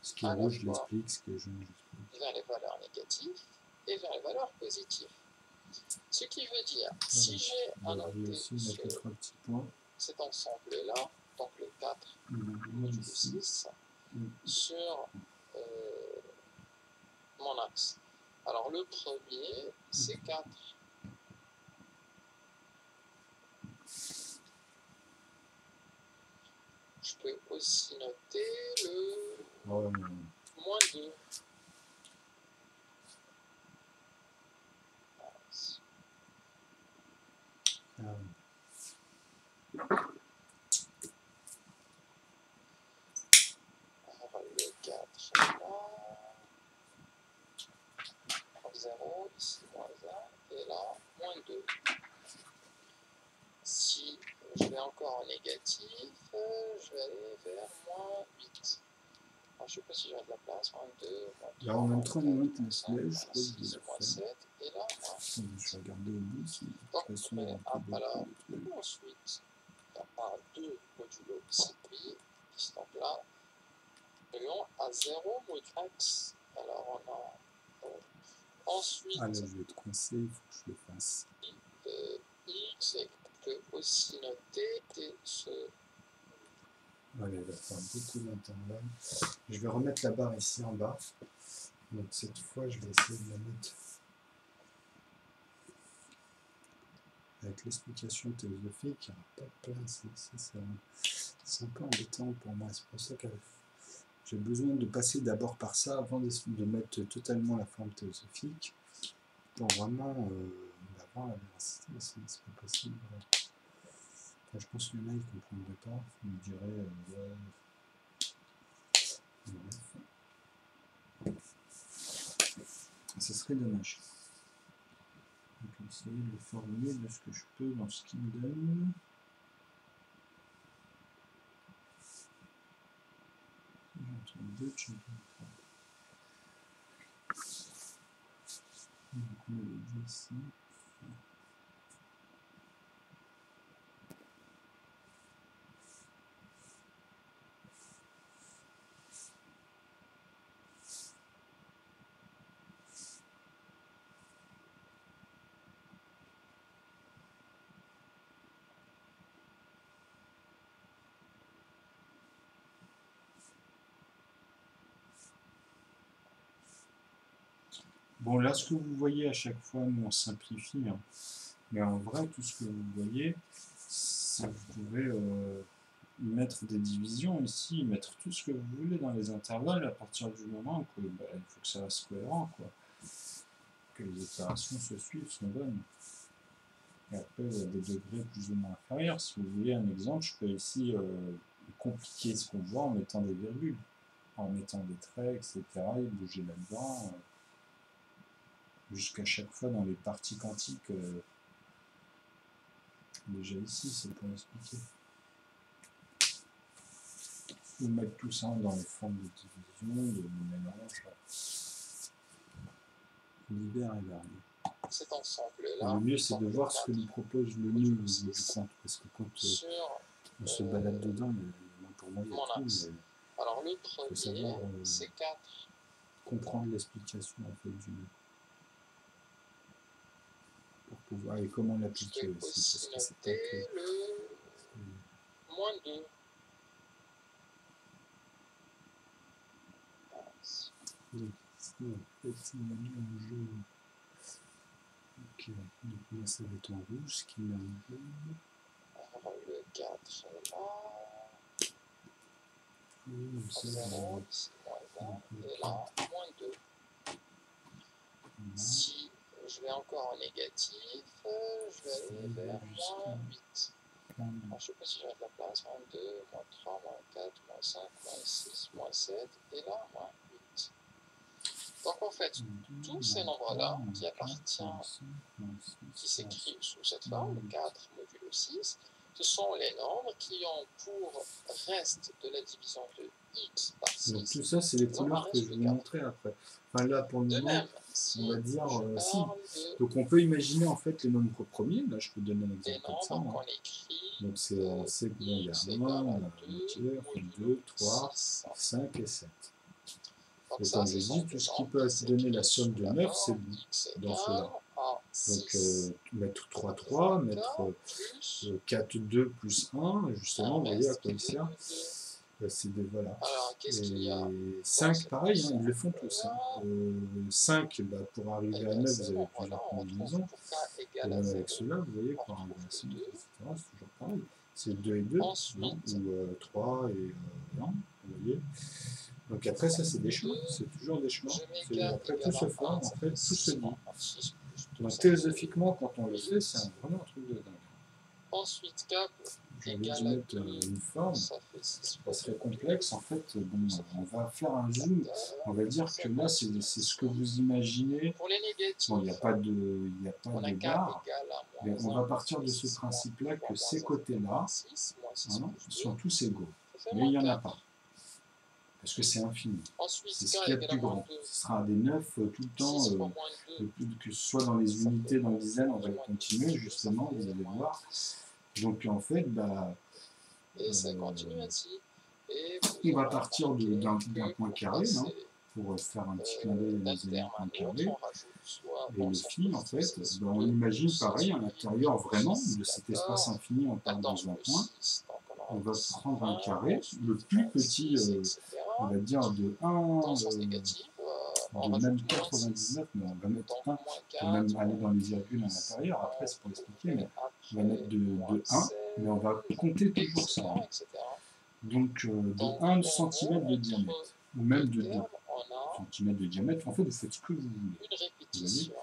Ce qui est rouge, je l'explique. Ce qui est jaune, je l'explique. Vers les valeurs négatives et vers les valeurs positives. Ce qui veut dire, si j'ai annoté cet ensemble-là, donc le 4 modulo 6, sur mon axe. Alors le premier, c'est 4. Je peux aussi noter le moins 2. Alors le 4 là, 0, ici moins 1, et là moins 2. Si je vais encore en négatif, je vais aller vers moins 8. Alors, je ne sais pas si j'aurai de la place, moins 2, moins 3, là, on a moins 30 4, minutes, moins 5, moins 6, moins faire. 7, et là, moins 8. Je vais regarder au bout. Donc, alors, ensuite, il y a 2 modulo CPI, qui sont là, reliant à 0 modulo axe. Alors, on a ensuite... Ah là, je vais être coincé, il faut que je le fasse. X, et je peux aussi noter ce... Voilà, il va faire beaucoup d'intervalles. Je vais remettre la barre ici en bas. Donc cette fois, je vais essayer de la mettre avec l'explication théosophique. Il n'y aura pas de place ici. C'est un peu embêtant pour moi. C'est pour ça que J'ai besoin de passer d'abord par ça avant de mettre totalement la forme théosophique pour vraiment avoir la véracité. C'est pas possible. Enfin, je pense que là, il ne comprendrait pas. Il me dirait ouais. Ça serait dommage. Donc, essayer de le formuler de ce que je peux dans ce qu'il me donne. Entre deux, je donc, on va dire ici. Bon, là, ce que vous voyez à chaque fois, nous, on simplifie. Hein. Mais en vrai, tout ce que vous voyez, vous pouvez y mettre des divisions ici, mettre tout ce que vous voulez dans les intervalles à partir du moment que il faut que ça reste cohérent, quoi. Que les opérations se suivent, sont bonnes. Et après, il y a des degrés plus ou moins inférieurs. Si vous voulez un exemple, je peux ici compliquer ce qu'on voit en mettant des virgules, en mettant des traits, etc. et bouger là-dedans. Jusqu'à chaque fois dans les parties quantiques, déjà ici, c'est pour expliquer. Ou mettre tout ça dans les formes de division, de mélange, divers et variés. Cet ensemble-là. Le mieux, c'est de voir ce que nous propose le nœud du compte, parce que quand on se balade dedans, pour moi, il y a tout, mais alors le premier, c'est 4. Comprendre l'explication en fait du nœud. Pour pouvoir, et comment l'appliquer aussi, parce que c'est pas que... le moins 2. Oui, en fait, il m'a mis en jeu. Ok, donc là ça va être en rouge, ce qui met en jaune. Alors le 4 est là. Oui, c'est 0, ici moins 1, et là, moins 2. Si je vais encore en négatif, je vais aller vers moins 8. Alors, je ne sais pas si j'ai de la place. Moins 2, moins 3, moins 4, moins 5, moins 6, moins 7, et là, moins 8. Donc en fait, tous ces nombres-là qui appartiennent, qui s'écrivent sous cette forme, 4 modulo 6, ce sont les nombres qui ont pour reste de la division de x par 6. Donc tout ça, c'est les couleurs que je vais vous montrer après. Enfin là, pour le moment, si on va dire si. Donc on peut imaginer en fait les nombres premiers. Là, je peux donner un exemple comme ça. Hein. Donc c'est on sait qu'il y a 1, on a 2, 3, 5 et 7. Et comme je dis, tout ce qui peut donner la somme de 9, c'est bon dans cela. Donc mettre 3, 3, mettre 4, 2 plus 1, justement, vous voyez à quoi il sert. C'est des, voilà. Et 5, pareil, hein, ils le font tous. Hein. 5, bah, pour arriver à 9, vous avez plusieurs combinaisons. Et même avec cela, vous voyez, pour arriver à 5, etc., c'est toujours pareil. C'est 2 et 2, hein, ou 3 et 1, vous voyez. Donc après, ça, c'est des choix, c'est toujours des choix. Après, tout se forme, en fait, tout se dit. Donc théosophiquement, quand on le fait, c'est vraiment un truc de dingue. Ensuite, K j'ai envie de mettre une forme, ça serait complexe. En fait, bon, on va faire un zoom, on va dire que là, c'est ce que vous imaginez. Bon, il n'y a pas de barre, mais on va partir de ce principe-là que ces côtés-là, hein, sont tous égaux. Mais il n'y en a pas. Parce que c'est infini. C'est ce qu'il y a de plus grand. Ce sera des 9 tout le temps, que ce soit dans les unités, dans les dizaines, on va continuer, justement, vous allez voir. Donc en fait, bah, on va partir d'un point carré, hein, pour faire un petit clin d'œil à des points carrés. Et le phi, en fait, bah, on imagine pareil à l'intérieur vraiment de cet espace infini, on parle dans un point. On va prendre un carré, le plus petit, on va dire de 1, de même 99, mais on va mettre 1, on va même aller dans les virgules à l'intérieur, après c'est pour expliquer, mais on va mettre de 1, mais on va compter toujours ça. Hein. Donc de 1 cm de diamètre. ou même de 2 terme, on a cm de diamètre. En fait, vous faites ce que vous voulez. une répétition.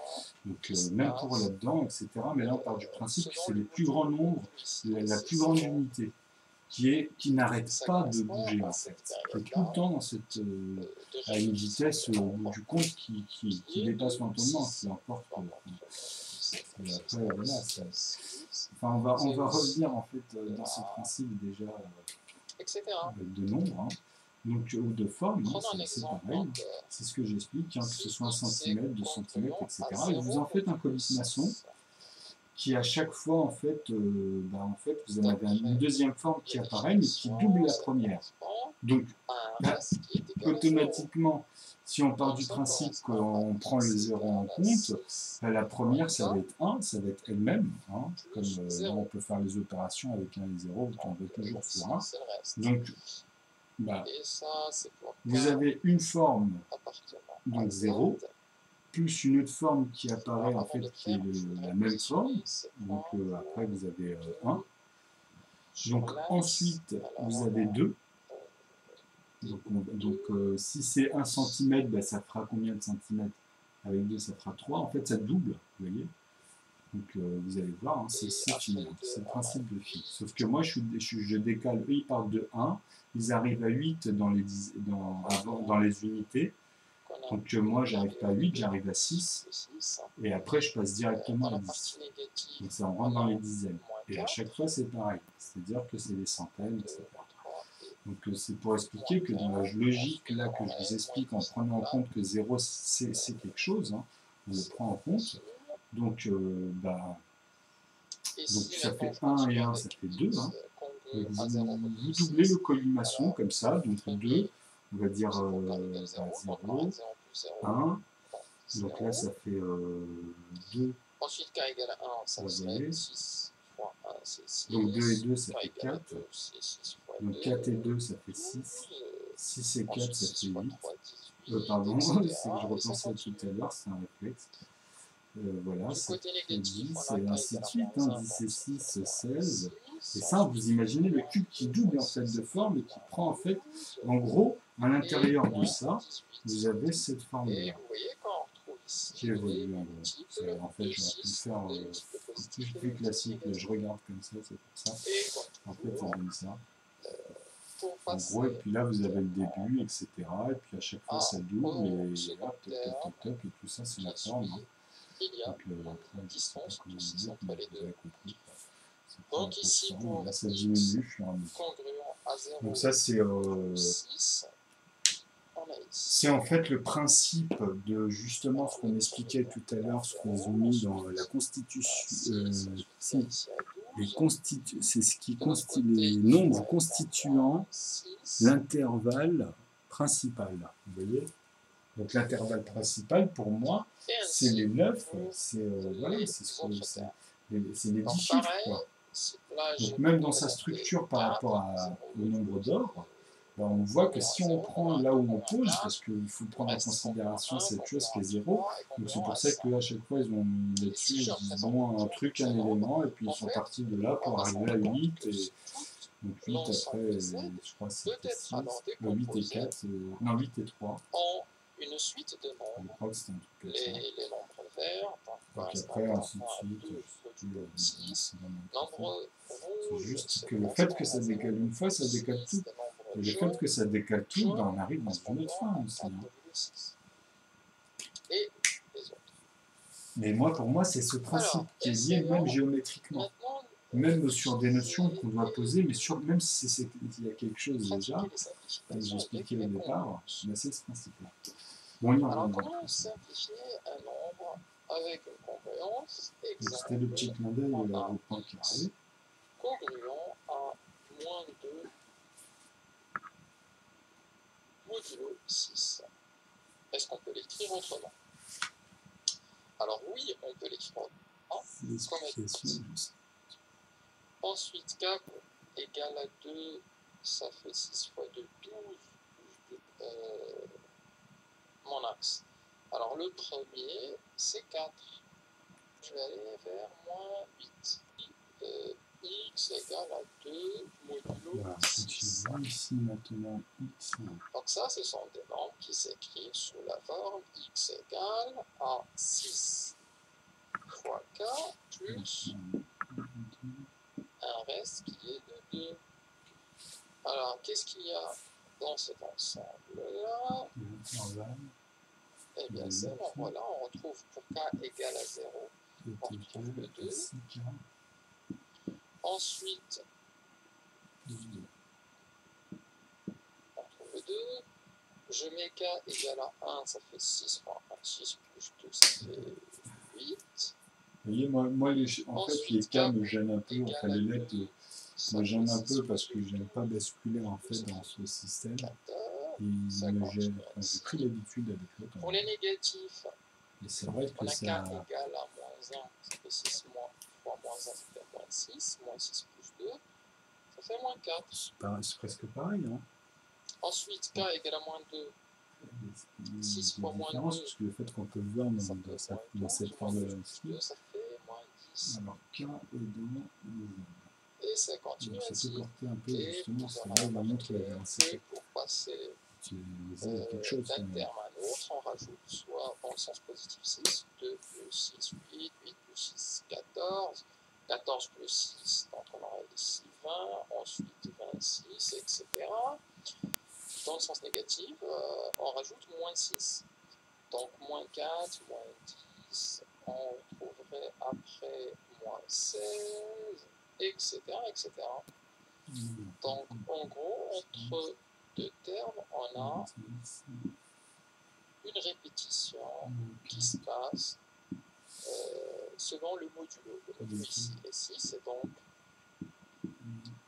Donc, même pour là-dedans, etc. Mais là, on part du principe que c'est le plus grand nombre, la plus grande unité, qui n'arrête pas de bouger, en fait, qui est tout le temps dans cette, à une vitesse au bout du compte qui dépasse l'entendement, qui emporte. Et après, voilà, enfin, on va revenir en fait dans ce principe déjà de nombre, hein. Donc, ou de forme, hein, c'est pareil, c'est ce que j'explique, hein, que ce soit 1 cm, 2 cm, etc. Et vous en faites un colimaçon qui à chaque fois, en fait, en fait vous en avez une deuxième forme qui apparaît, mais qui double la première. Donc, automatiquement, si on part du principe qu'on prend le 0 en compte, la première, ça va être 1, ça va être elle-même, hein, comme là, on peut faire les opérations avec 1 et 0, vous tombez toujours sur 1. Donc, vous avez une forme, donc 0, plus une autre forme qui apparaît, en fait, qui est la même forme. Donc, après, vous avez 1. Donc, ensuite, vous avez 2. Donc si c'est 1 cm, ça fera combien de centimètres? Avec 2, ça fera 3. En fait, ça double, vous voyez. Donc, vous allez voir, hein, c'est fini. C'est le principe de phi. Sauf que moi, je décale. Eux, ils partent de 1. Ils arrivent à 8 dans les unités. Donc, moi, j'arrive pas à 8, j'arrive à 6. Et après, je passe directement à 10. Donc, ça, on rentre dans les dizaines. Et à chaque fois, c'est pareil. C'est-à-dire que c'est des centaines, etc. Donc c'est pour expliquer que dans la logique là que je vous explique en prenant en compte que 0 c'est quelque chose, hein, on le prend en compte. Donc, donc ça fait 1 et 1, ça fait 2. Hein. Vous doublez le colimaçon comme ça, donc 2, on va dire 0, 1. Donc là ça fait 2. Ensuite, k égale 1, ça serait 6 fois 1, c'est 6. Donc 2 et 2, ça fait 4. Donc 4 et 2, ça fait 6. 6 et 4, ça fait 8. Pardon, c'est que je repensais tout à l'heure, c'est un réflexe. Voilà, ça fait 10, et ainsi de suite. Hein, 10 et 6, 16. Et ça, vous imaginez le cube qui double en fait de forme et qui prend en fait, en gros, à l'intérieur de ça, vous avez cette forme-là qui évolue en gros. En fait, j'aurais pu le faire plus classique, je regarde comme ça, c'est pour ça. En fait, ça donne ça. En gros, et puis là, vous avez le début, etc. Et puis à chaque fois, ça double, et hop, toc, toc, toc, toc, et tout ça, c'est la forme. Hein. Donc, après, je sais pas comment vous dire, mais vous avez compris. Donc ici, là, ça diminue, je suis donc ça, c'est en fait le principe de justement ce qu'on expliquait tout à l'heure, ce qu'on a mis dans la constitution. C'est ce qui constitue les nombres constituant l'intervalle principal. Vous voyez? Donc l'intervalle principal, pour moi, c'est les 9, c'est voilà, c'est les 10 chiffres. Quoi. Donc même dans sa structure par rapport au nombre d'or, on voit que si on prend là où on pose, parce qu'il faut prendre en considération cette chose qui est 0, donc c'est pour ça qu'à chaque fois ils ont mis là-dessus, ils disent bon, un truc, un élément, et puis ils sont partis de là pour arriver à 8, et donc 8 après, je crois que c'était 6, 8 et 4, non 8 et 3. Une suite de nombres. Je crois que c'était un truc comme ça. Les nombres verts, donc après, ainsi de suite, c'est juste que le fait que ça décale une fois, ça décale tout. Et le fait que ça décale tout, on arrive dans une autre forme aussi. Et les autres. Mais moi, pour moi, c'est ce principe qui est lié même géométriquement. Même sur des notions qu'on doit poser, mais même si il y a quelque chose déjà, comme j'ai expliqué au départ, c'est ce principe-là. Bon, alors, comment simplifier un nombre avec une congruence exacte? C'était le petit clin d'œil au point carré. Congruent à moins 2 modulo 6. Est-ce qu'on peut l'écrire autrement? Alors oui, on peut l'écrire autrement. Ensuite, k égale à 2, ça fait 6 fois 2, 12. Mon axe. Alors le premier, c'est 4. Je vais aller vers moins 8. x égale à 2 modulo Voilà, 6. continuons ici maintenant x. Donc ça, ce sont des nombres qui s'écrivent sous la forme x égale à 6 fois k plus un reste qui est de 2. Alors, qu'est-ce qu'il y a dans cet ensemble-là? Eh bien, ces nombres-là, on retrouve pour k égale à 0, on retrouve le 2. Ensuite, on trouve le 2. Je mets k égale à 1, ça fait 6 fois 1, 6 plus 2, ça fait 8. Vous voyez, moi en fait, les cas me gênent un peu, enfin les lettres me gênent un peu parce que j'aime pas basculer en fait dans ce système. Et me gêne, enfin, j'ai pris l'habitude avec l'autre. Pour les négatifs, et c'est vrai que on a ça... k égale à moins 1, ça fait 6 fois moins 1, ça fait moins 6, moins 6 plus 2, ça fait moins 4. C'est presque pareil, hein. Ensuite, k égale à moins 2. 6 fois moins 2, parce que le fait qu'on peut voir dans cette formule-ci, ça fait moins 10. alors k est dans et ça continue ainsi. Ça peut porter un peu, justement, c'est là où la montre est assez. Pour passer quelque chose, d'un terme à un autre, on rajoute soit dans le sens positif 6, 2 plus 6, 8, 8 plus 6, 14, 14 plus 6, donc on aura ici 20, ensuite 26, etc. Dans le sens négatif, on rajoute moins 6. Donc moins 4, moins 10, on retrouverait après moins 16, etc. etc. Donc en gros, entre deux termes, on a une répétition qui se passe selon le modulo. Le modulo ici est 6, et donc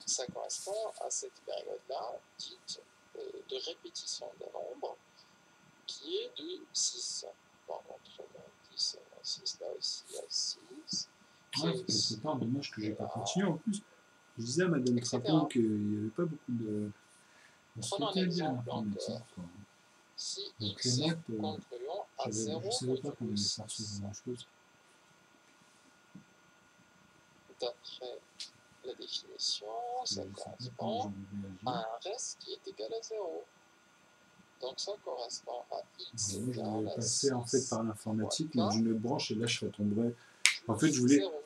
ça correspond à cette période-là, dite de répétition d'un nombre, qui est de 6. Par contre, 10 et 6, là aussi, il y a 6. Ouais, c'est quelque part dommage que j'ai pas continué en plus. Je disais à Madame Trappon qu'il n'y avait pas beaucoup de... Prenons un exemple, donc, si x est congruent à 0, je ne savais pas qu'on allait faire ce genre de choses. D'après la définition, ça correspond à un reste qui est égal à 0. Donc ça correspond à x égale à 6. Je voulais passer en fait par l'informatique, mais d'une autre branche, et là je retomberais. En fait,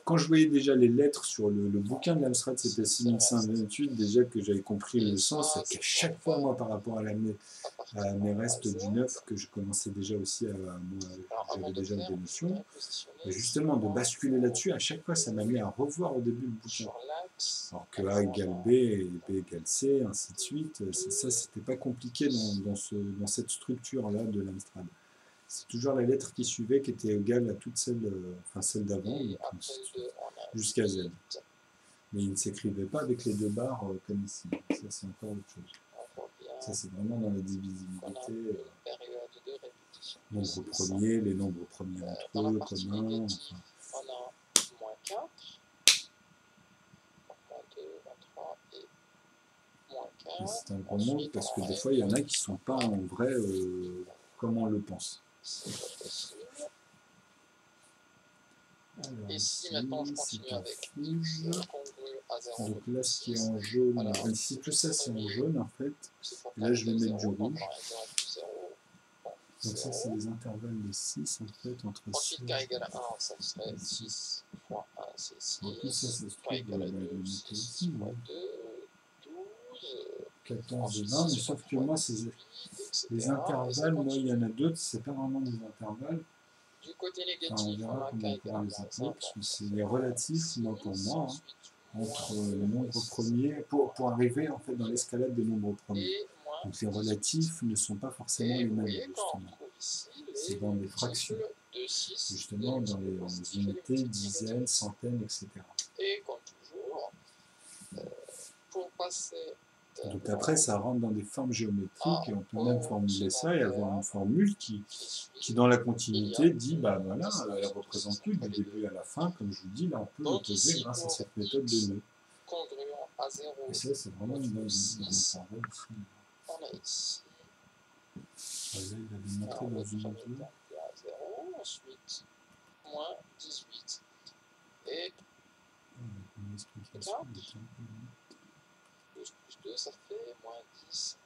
quand je voyais déjà les lettres sur le bouquin de l'Amstrad, c'était 6528, déjà que j'avais compris le sens, c'est qu'à chaque fois, moi, par rapport à mes restes du 9, que je commençais déjà aussi j'avais déjà des notions, et justement, de basculer là-dessus, à chaque fois, ça m'a mis à revoir au début le bouquin. Alors que A égale B et B égale C, ainsi de suite, ça, c'était pas compliqué dans cette structure-là de l'Amstrad. C'est toujours la lettre qui suivait qui était égale à toute celle d'avant, jusqu'à Z. Mais il ne s'écrivait pas avec les deux barres comme ici. Ça, c'est encore autre chose. Ça, c'est vraiment dans la divisibilité. Nombres premiers, les nombres premiers entre eux, communs. Enfin. On a moins 4, moins 2, moins 3 et moins 4. C'est un gros nombre parce que des fois, il y en a qui ne sont pas en vrai comme on le pense. C'est pas possible. Alors, et si maintenant je continue avec rouge, congru à 0, donc là ce qui est en jaune, alors, ici tout ça c'est en jaune en fait, et là je vais mettre du rouge. Donc ça c'est des intervalles de 6 en fait entre 6. Ensuite k égale à 1, ça serait 6 fois 1, c'est 6. En plus ça se trouve de la noter aussi. 14 et 20, mais sauf que moi les intervalles, moi il y en a d'autres, c'est pas vraiment des intervalles. Du côté négatif, on verra comment on pourra les appeler, parce que c'est les relatifs, moi, pour moi, entre les nombres premiers, pour arriver en fait dans l'escalade des nombres premiers. Donc les relatifs ne sont pas forcément les mêmes, justement. C'est dans les fractions, justement dans les unités, dizaines, centaines, etc. Et comme toujours, pour passer... Donc après, ça rentre dans des formes géométriques et on peut même formuler ça et avoir une formule qui dans la continuité, dit, bah voilà, elle représente plus du début à la fin, comme je vous dis, là on peut l'opposer grâce à cette méthode de nœud. Et ça, c'est vraiment une bonne intervalle ici. On a ici. Là, il va les montrer dans une autre. Ensuite, moins 18. Et l'explication. 12 plus 2, ça fait moins 10.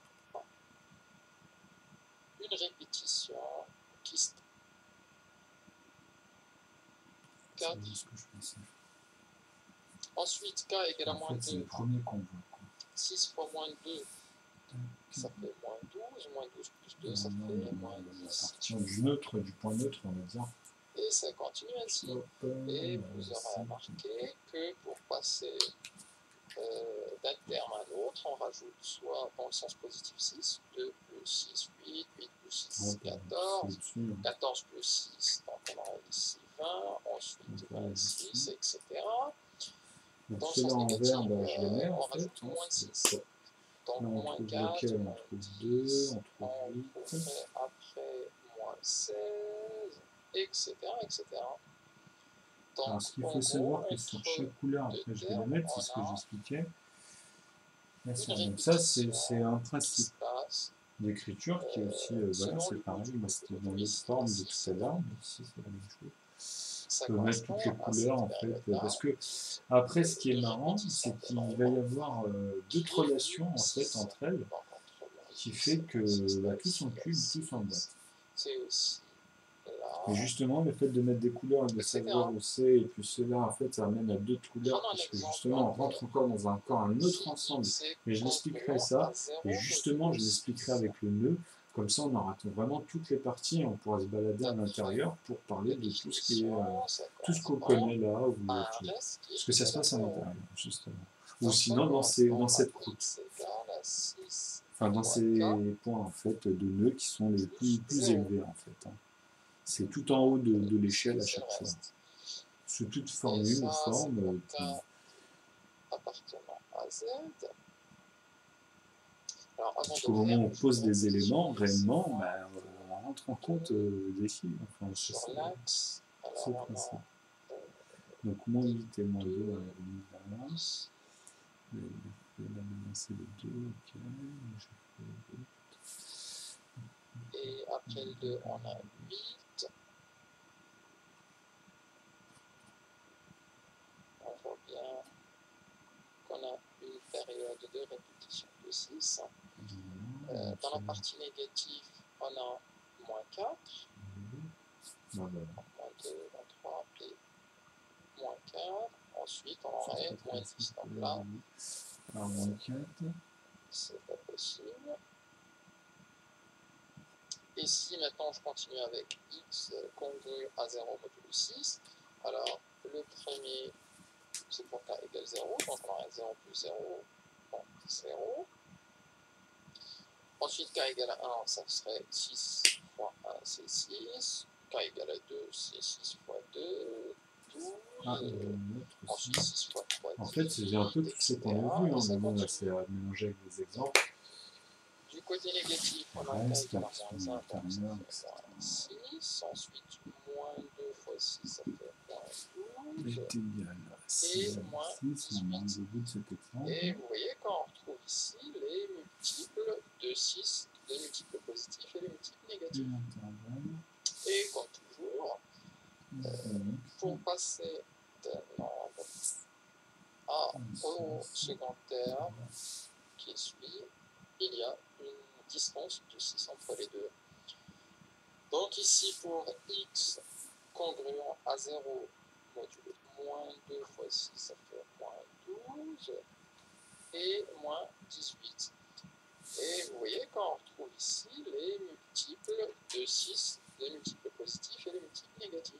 Une répétition qui se... 4. C'est ce que je pensais. Ensuite, k égale à moins 2. C'est le premier qu'on voit. 6 fois moins 2, ça fait moins 12. Moins 12 plus 2, ça fait moins 10. À partir du neutre, du point neutre, on va dire. Et ça continue ainsi. Et vous aurez remarqué que pour passer d'un terme à un autre, on rajoute soit dans le sens positif 6, 2 plus 6, 8, 8 plus 6, 14, 14 plus 6, donc on aura ici 20, ensuite 26, etc. Dans le sens négatif, on rajoute moins 6. Donc moins 4, moins 10, on trouverait après moins 16, etc. etc. Donc, alors, ce qu'il faut savoir, que sur chaque couleur, après je vais la mettre, c'est ce que j'expliquais. Donc ça, c'est un principe d'écriture qui est aussi, voilà, c'est pareil, moi c'était dans l'autre forme de tout à l'heure, mais ici c'est la même chose. On peut mettre toutes les couleurs en fait, parce que après ce qui est marrant, c'est qu'il va y avoir d'autres relations en fait entre elles, qui fait que tout sont cubes, tout sont boîte. C'est aussi et justement, le fait de mettre des couleurs et de savoir où c'est, et puis cela, en fait, ça amène à d'autres couleurs, parce que justement, on rentre encore dans encore un autre ensemble. Mais je l'expliquerai ça, et justement, je l'expliquerai avec le nœud, comme ça, on aura vraiment toutes les parties, et on pourra se balader à l'intérieur pour parler de tout ce qui est, tout ce qu'on connaît là, ou parce que ça se passe à l'intérieur, justement. Ou sinon, dans cette croûte. Enfin, dans ces points, en fait, de nœuds qui sont les plus élevés, en fait. C'est tout en haut de l'échelle à chaque fois. Sous toute formule ou forme. Appartenant à Z. Parce qu'au moment où on pose des éléments, réellement, on rentre en compte des chiffres. Enfin, c'est l'axe. C'est le principe. Donc, moins 8 et moins 2, on a mis là. Là, maintenant, c'est le 2. Ok. Et après le 2, on a 8. On voit bien qu'on a une période de répétition de 6. Dans la partie négative, on a moins 4, moins 2, moins 3 et moins 4. Ensuite, on aurait moins 10. Donc là, moins 4. C'est pas possible. Et si maintenant je continue avec x congru à 0 modulo 6, alors le premier, c'est pour k égale 0, donc on aurait 0 plus 0, donc 0. Ensuite, k égale à 1, ça serait 6 fois 1, c'est 6. K égale à 2, c'est 6 fois 2, 12. Ensuite, 6 fois 3, 10. En fait, c'est un peu tout ce qu'on a vu, mais bon, là, c'est à mélanger avec des exemples. Du côté négatif, on a k égale à moins 1, donc ça fait moins 6. Ensuite, moins 2 fois 6, ça fait moins 12. Et moins 18. Et vous voyez, quand on retrouve ici les multiples de 6, les multiples positifs et les multiples négatifs. Et comme toujours, pour passer d'un nombre A au second terme qui suit, il y a une distance de 6 entre les deux. Donc ici, pour x congruent à 0 modulo moins 2 fois 6, ça fait moins 12 et moins 18. Et vous voyez, quand on retrouve ici les multiples de 6, les multiples positifs et les multiples négatifs.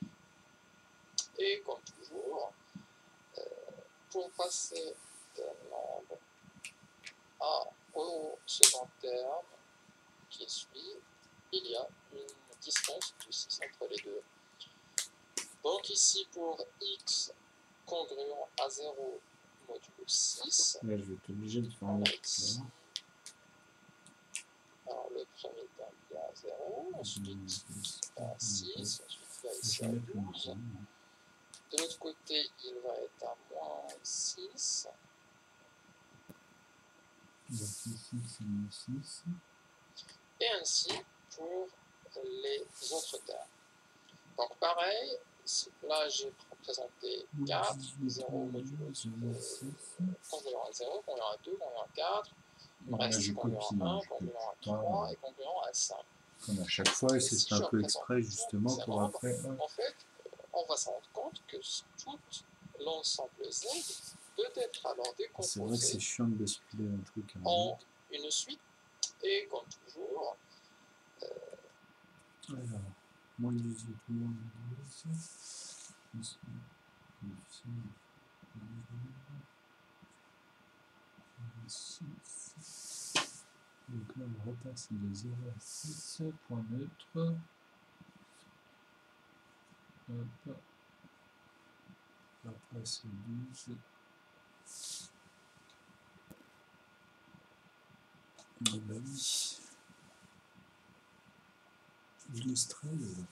Et comme toujours, pour passer d'un nombre A au second terme qui suit, il y a une distance de 6 entre les deux. Donc ici, pour x congruent à 0 modulo 6, là, je vais être obligé de faire un autre. Alors le premier terme il est à 0, ensuite à 6, ensuite il va ici à 12. De l'autre côté, il va être à moins 6. Donc ici, c'est moins 6. Et ainsi pour les autres termes. Donc pareil, là j'ai représenté 4, 0 modulo congruent à 0, congruent à 2, congruent à 4, il me reste congruent à 1, congruent à 3 et congruent à 5. Comme à chaque fois, et c'est un peu exprès justement pour après. En fait, on va se rendre compte que tout l'ensemble Z peut être alors décomposé. C'est vrai que c'est chiant de basculer un truc en une suite, et comme toujours. Alors, moins 18, moins 12. Donc là, on repasse de 0 à 6, point neutre. Hop. Après, c'est 12. On a mis 12, 13.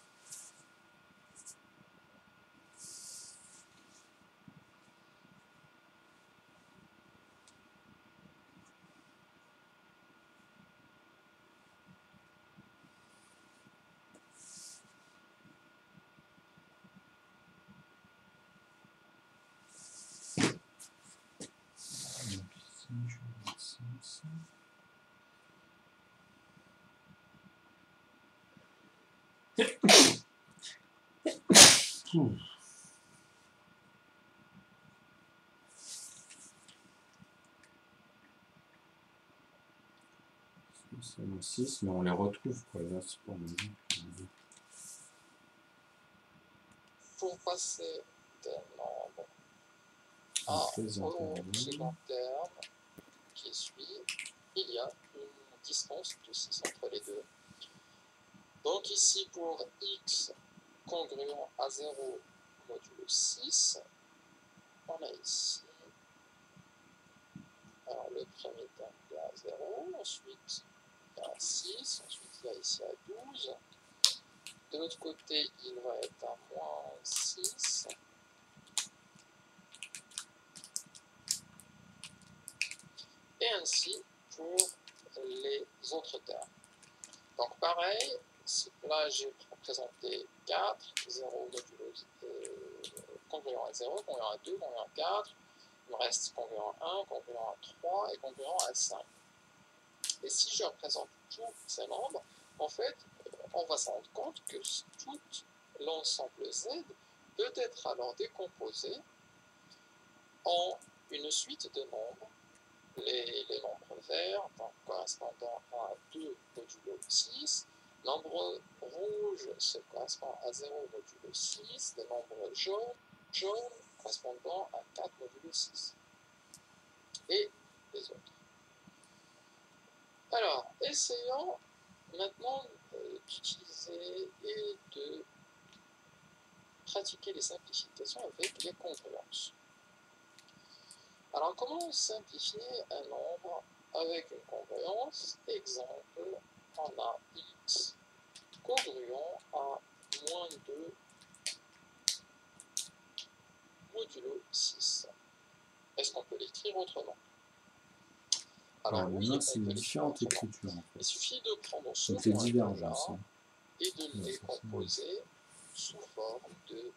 C'est 6, mais on les retrouve quoi, là, c'est pas mal. Pour passer d'un nombre au second terme qui suit, il y a une distance de 6 entre les deux. Donc ici, pour x congruent à 0 modulo 6, on a ici, alors le premier terme il y a 0, ensuite il y a 6, ensuite il y a ici à 12. De l'autre côté, il va être à moins 6. Et ainsi pour les autres termes. Donc pareil, là j'ai représenté 4, 0 modulo congruent à 0, congruent à 2, congruent à 4, il me reste congruent à 1, congruent à 3 et congruent à 5. Et si je représente tous ces nombres, en fait, on va se rendre compte que tout l'ensemble Z peut être alors décomposé en une suite de nombres. Les nombres verts, donc correspondant à 2 modulo 6, nombre rouge se correspond à 0 modulo 6, les nombres jaunes correspondant à 4 modulo 6, et les autres. Alors, essayons maintenant d'utiliser et de pratiquer les simplifications avec les congruences. Alors, comment simplifier un nombre avec une congruence? Exemple, on a x congruent à moins 2 modulo 6. Est-ce qu'on peut l'écrire autrement? Alors oui, c'est une différente écriture. En fait. Il suffit de prendre ce moins-là et de le décomposer sous forme de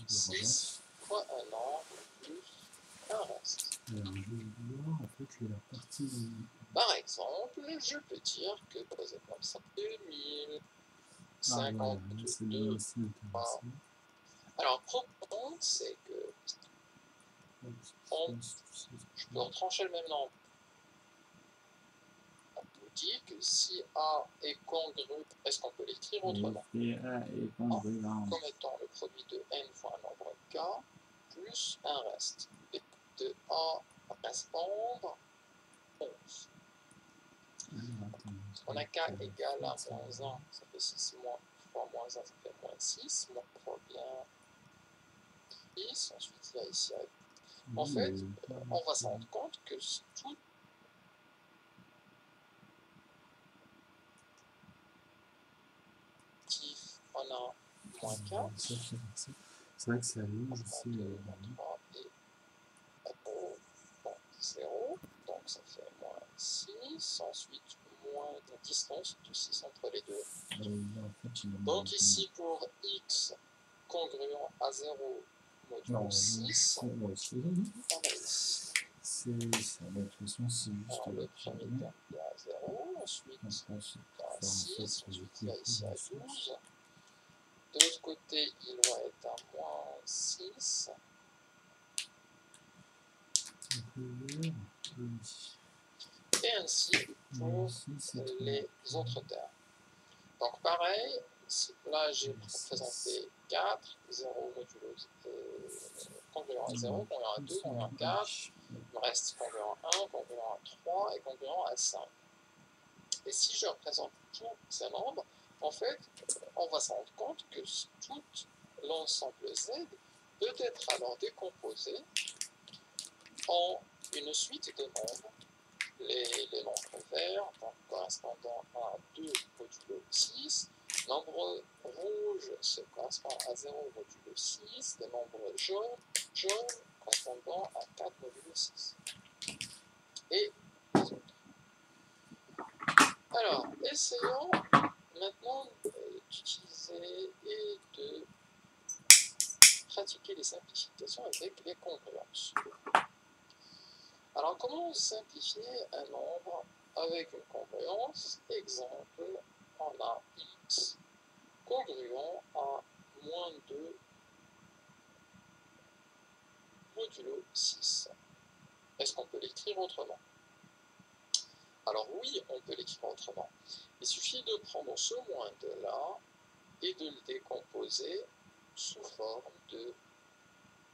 6 fois un nombre plus un reste. Alors, je vais voir en fait la partie. Par exemple, je peux dire que posé comme ça, 2052. Alors, proprement, c'est que je peux retrancher le même nombre. On nous dit que si A est congru, est-ce qu'on peut l'écrire autrement? Comme étant le produit de n fois un nombre k plus un reste. Et de A répondre 11. On a k égale à moins 1, ça fait 6 fois moins 1, ça fait moins 6, moins fois bien 10, ensuite il y a ici. En fait, on va se rendre compte que tout on a moins 4. C'est vrai que c'est à Lyon, je sais. 3 et 0, donc ça fait moins 6, ensuite moins la distance de 6 entre les deux. Donc ici pour x congruent à 0 modulo 6. C'est ça, de toute façon, c'est juste. Alors, le premier terme il est à 0, ensuite il est à 6, ensuite il est ici à 12. De l'autre côté, il va être à moins 6. Et ainsi pour les autres termes. Donc pareil, là j'ai représenté 4, 0 modulo congruent à 0, congruent à 2, congruent à 4, il me reste congruent à 1, congruent à 3 et congruent à 5. Et si je représente tous ces nombres, en fait, on va se rendre compte que tout l'ensemble Z peut être alors décomposé en une suite de nombres. Les nombres verts, donc correspondant à 2 modulo 6, nombre rouge se correspond à 0 modulo 6, les nombres jaunes correspondant à 4 modulo 6. Et alors, essayons maintenant d'utiliser et de pratiquer les simplifications avec les congruences. Alors, comment simplifier un nombre avec une congruence? Exemple, on a x congruent à moins 2 modulo 6. Est-ce qu'on peut l'écrire autrement? Alors oui, on peut l'écrire autrement. Il suffit de prendre ce moins 2 là et de le décomposer sous forme de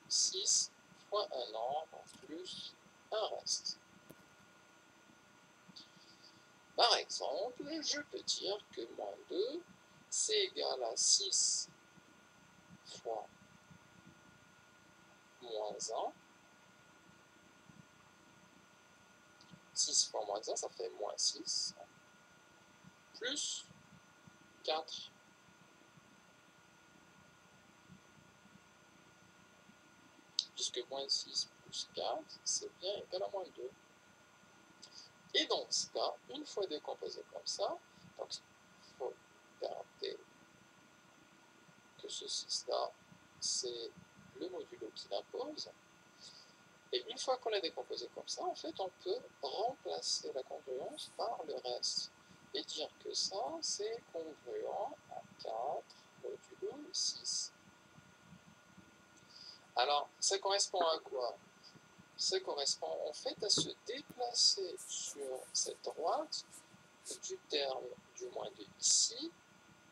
6 fois un nombre plus un reste. Par exemple, je peux dire que moins 2, c'est égal à 6 fois moins 1. 6 fois moins 1, ça fait moins 6, plus 4. Puisque moins 6 plus 4, c'est bien égal à moins 2. Et dans ce cas, une fois décomposé comme ça, donc il faut garder que ce 6-là, c'est le modulo qui l'impose. Et une fois qu'on l'a décomposé comme ça, en fait, on peut remplacer la congruence par le reste. Et dire que ça, c'est congruent à 4 modulo 6. Alors, ça correspond à quoi? Ça correspond en fait à se déplacer sur cette droite du terme du moins 2 ici,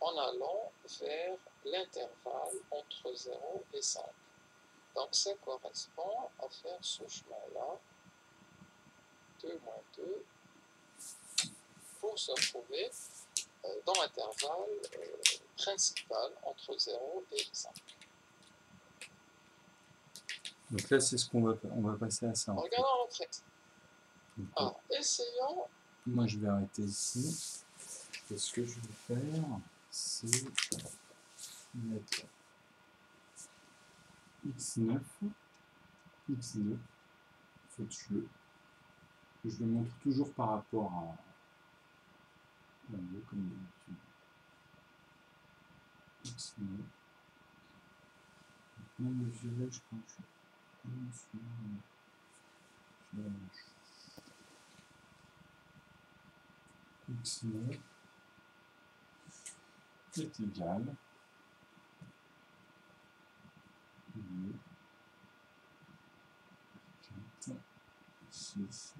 en allant vers l'intervalle entre 0 et 5. Donc ça correspond à faire ce chemin-là, 2 moins 2, pour se retrouver dans l'intervalle principal entre 0 et 5. Donc là, c'est ce qu'on va passer à ça. Regardons notre texte. Alors, essayons. Moi, je vais arrêter ici. Et ce que je vais faire, c'est mettre x9, x2, faites-le. Je le montre toujours par rapport à comme d'habitude. X9. Même le violet, je crois que je x9 est égal à 2, 4, 6,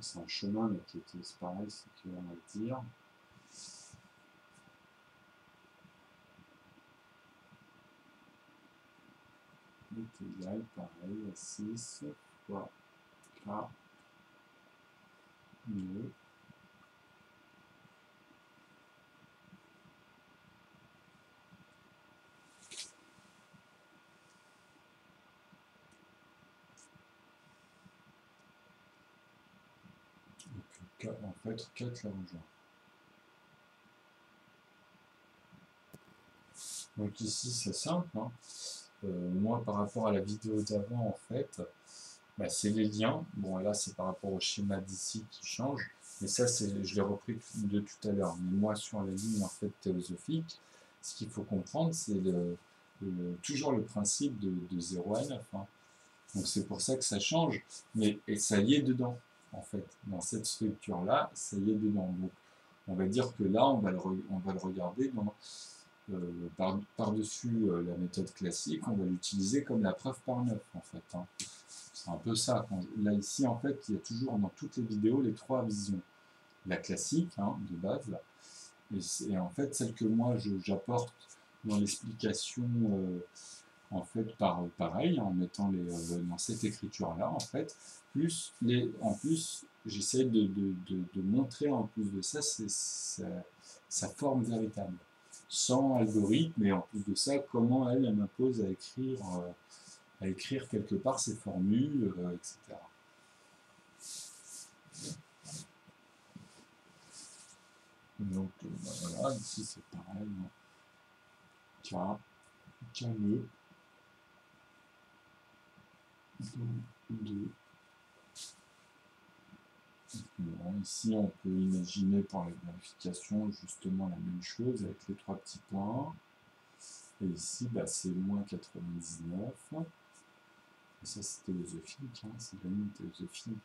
c'est un chemin, mais qui était pareil, c'est qu'on va dire. Est égal, pareil, à 6 fois K mieux. Donc, en fait, 4 la rejoint. Donc ici, c'est simple. Hein. Moi, par rapport à la vidéo d'avant, en fait, bah, c'est les liens. Bon, là, c'est par rapport au schéma d'ici qui change. Mais ça, je l'ai repris de tout à l'heure. Mais moi, sur la ligne en fait théosophique, ce qu'il faut comprendre, c'est toujours le principe de 0 à 9. Hein. Donc c'est pour ça que ça change. Mais et ça y est dedans, en fait. Dans cette structure-là, ça y est dedans. Donc on va dire que là, on va le regarder par-dessus la méthode classique, on va l'utiliser comme la preuve par 9, en fait. Hein. C'est un peu ça. Là, ici, en fait, il y a toujours dans toutes les vidéos les trois visions. La classique, hein, de base, là. Et en fait, celle que moi, j'apporte dans l'explication, en fait, pareil, en mettant dans cette écriture-là, en fait, en plus, j'essaie de montrer, en plus de ça, sa forme véritable. Sans algorithme, et en plus de ça, comment elle m'impose à écrire quelque part ses formules, etc. Donc voilà, ici c'est pareil. K, KE, 2. Bon, ici on peut imaginer par la vérification justement la même chose avec les trois petits points. Et ici bah, c'est moins 99. Et ça c'est théosophique, hein, c'est la ligne théosophique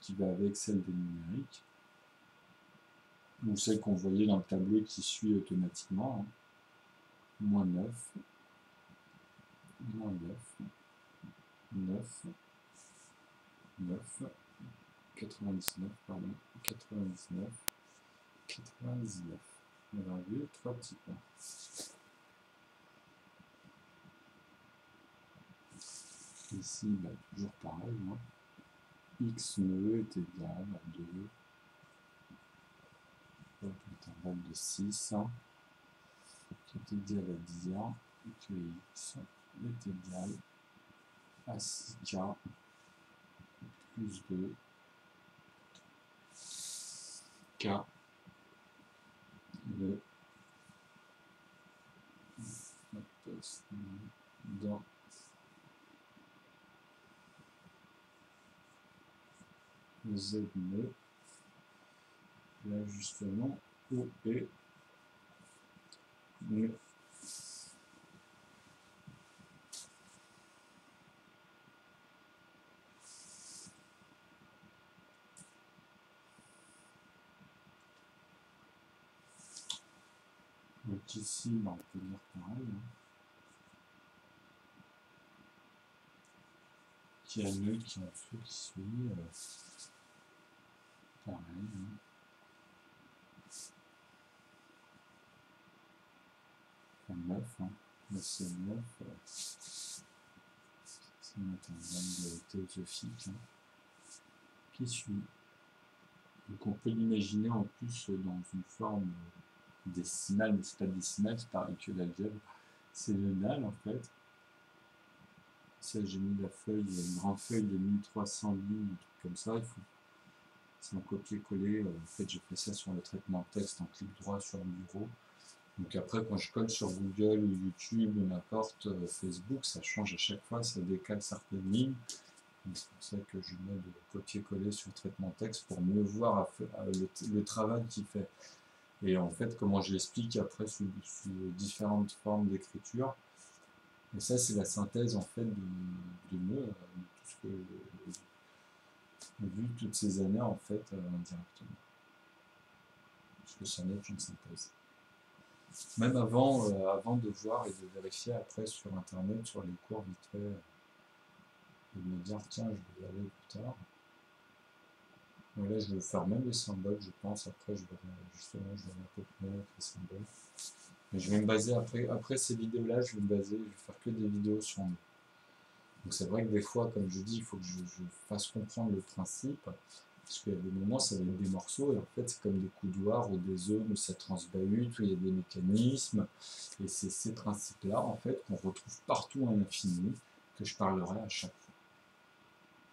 qui va avec celle des numériques. Ou celle qu'on voyait dans le tableau qui suit automatiquement. Hein. Moins 9, moins 9, 9, 9, 99, pardon, 99, 99. On a vu 3 petits points. Ici, bah, toujours pareil. Hein. X nœud est égal à 2. Intervalle de 6. Hein, qui est égal à dire que X est égal à 6K plus 2 K de dans Z nœud. Là justement, O et nœud. Donc ici, bah, on peut dire pareil. Hein. Qui a nœud qui en fait qui suit. Pareil. Hein. Enfin, 9. Hein. Là c'est 9. C'est notre intervalle théosophique. Hein. Qui suit. Donc on peut l'imaginer en plus dans une forme décimale, mais c'est pas décimal, c'est pareil que l'algèbre. C'est nodal en fait. Ça, j'ai mis la feuille, une grande feuille de 1300 lignes, un truc comme ça. C'est un copier-coller. En fait, j'ai fait ça sur le traitement de texte en clic droit sur le bureau. Donc après, quand je colle sur Google ou YouTube ou n'importe Facebook, ça change à chaque fois, ça décale certaines lignes. C'est pour ça que je mets le copier-coller sur le traitement de texte pour mieux voir le travail qu'il fait. Et en fait, comment je l'explique après sous différentes formes d'écriture. Et ça, c'est la synthèse en fait de tout ce que j'ai vu toutes ces années en fait indirectement. Parce que ça n'est qu'une synthèse. Même avant de voir et de vérifier après sur internet, sur les cours vite fait, et de me dire tiens, je vais y aller plus tard. Donc là, je vais faire même les symboles, je pense. Après, je vais un peu plus loin avec les symboles. Mais je vais me baser après ces vidéos-là, je vais faire que des vidéos sur nous. Donc c'est vrai que des fois, comme je dis, il faut que je fasse comprendre le principe, parce qu'il y a des moments, ça va être des morceaux, et en fait, c'est comme des coudoirs ou des zones où ça transbahute, où il y a des mécanismes, et c'est ces principes-là, en fait, qu'on retrouve partout à l'infini, que je parlerai à chaque fois.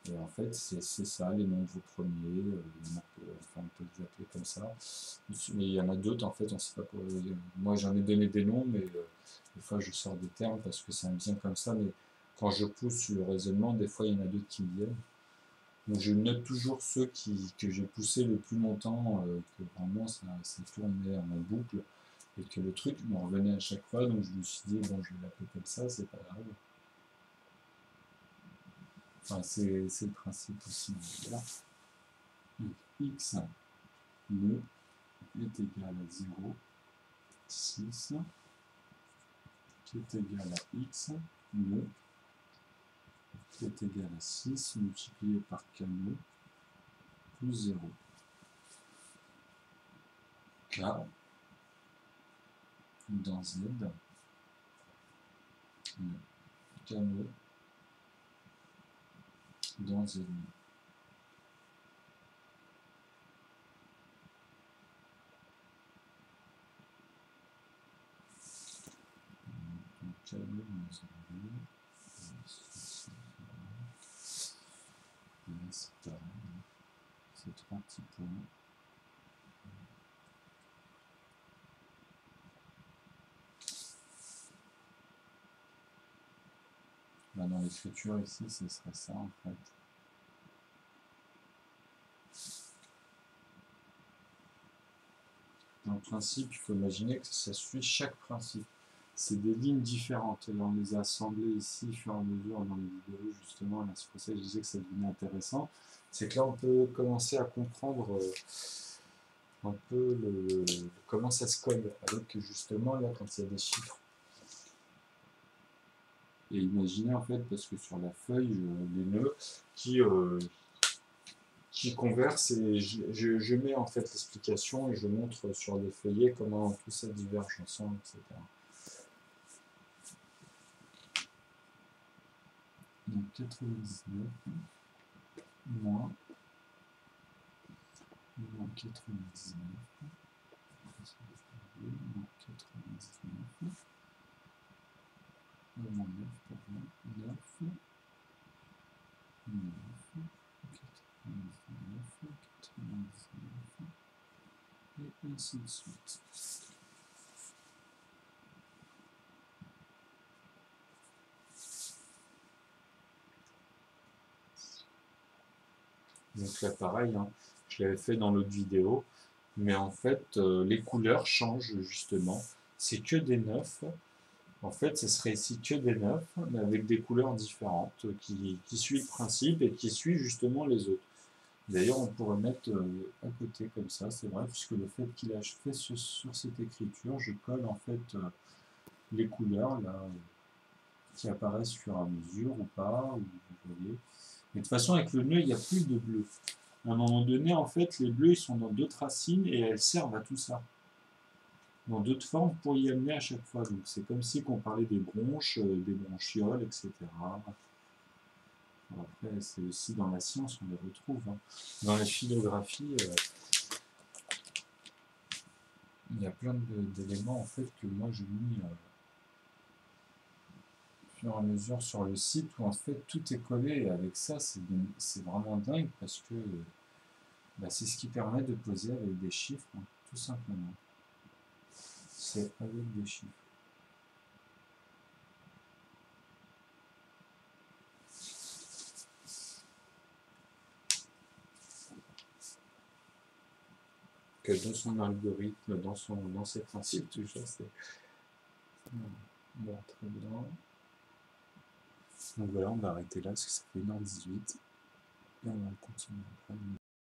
Et en fait, c'est ça, les nombres premiers, on peut les appeler comme ça. Mais il y en a d'autres, en fait, on sait pas quoi. Moi, j'en ai donné des noms, mais des fois, je sors des termes parce que ça me vient comme ça. Mais quand je pousse le raisonnement, des fois, il y en a d'autres qui me viennent. Donc je note toujours ceux que j'ai poussés le plus longtemps, que vraiment ça tournait en boucle, et que le truc me revenait à chaque fois, donc je me suis dit, bon, je vais l'appeler comme ça, c'est pas grave. Enfin, c'est le principe aussi. Voilà. Donc, x nœud est égal à 0, 6, qui est égal à x nœud qui est égal à 6 multiplié par k nœud plus 0. K dans Z, k nœud dans Z. C'est pareil, c'est 3 petits points. Là, dans l'écriture ici, ce serait ça en fait. Dans le principe, il faut imaginer que ça suit chaque principe. C'est des lignes différentes. Et là, on les a assemblées ici, au fur et à mesure, dans les vidéos, justement. Là, c'est pour ça que je disais que ça devenait intéressant. C'est que là, on peut commencer à comprendre un peu comment ça se colle avec, justement, là, quand il y a des chiffres. Et imaginez, en fait, parce que sur la feuille, les nœuds qui conversent, et je mets, en fait, l'explication et je montre sur les feuillets comment tout ça diverge ensemble, etc. Donc 99 moins 99 moins 99 moins 9 pardon 9 99 et ainsi de suite. Donc là pareil, hein, je l'avais fait dans l'autre vidéo, mais en fait les couleurs changent justement, c'est que des 9. En fait ce serait ici que des 9, mais avec des couleurs différentes, qui suivent le principe et qui suivent justement les autres. D'ailleurs on pourrait mettre à côté comme ça, c'est vrai, puisque le fait qu'il a fait sur cette écriture, je colle en fait les couleurs là, qui apparaissent au fur et à mesure ou pas, ou, vous voyez. Mais de toute façon, avec le nœud, il n'y a plus de bleu. À un moment donné, en fait, les bleus, ils sont dans d'autres racines et elles servent à tout ça. Dans d'autres formes pour y amener à chaque fois. Donc c'est comme si on parlait des bronches, des bronchioles, etc. Après, c'est aussi dans la science, on les retrouve. Hein. Dans la philographie, il y a plein d'éléments en fait que moi j'ai mis au fur et à mesure sur le site où en fait tout est collé, et avec ça c'est vraiment dingue parce que bah, c'est ce qui permet de poser avec des chiffres, hein, tout simplement. C'est avec des chiffres. Que dans son algorithme, dans ses principes, toujours, c'est... Bon, très bien. Donc voilà, on va arrêter là parce que ça fait 1h18 et on va continuer après.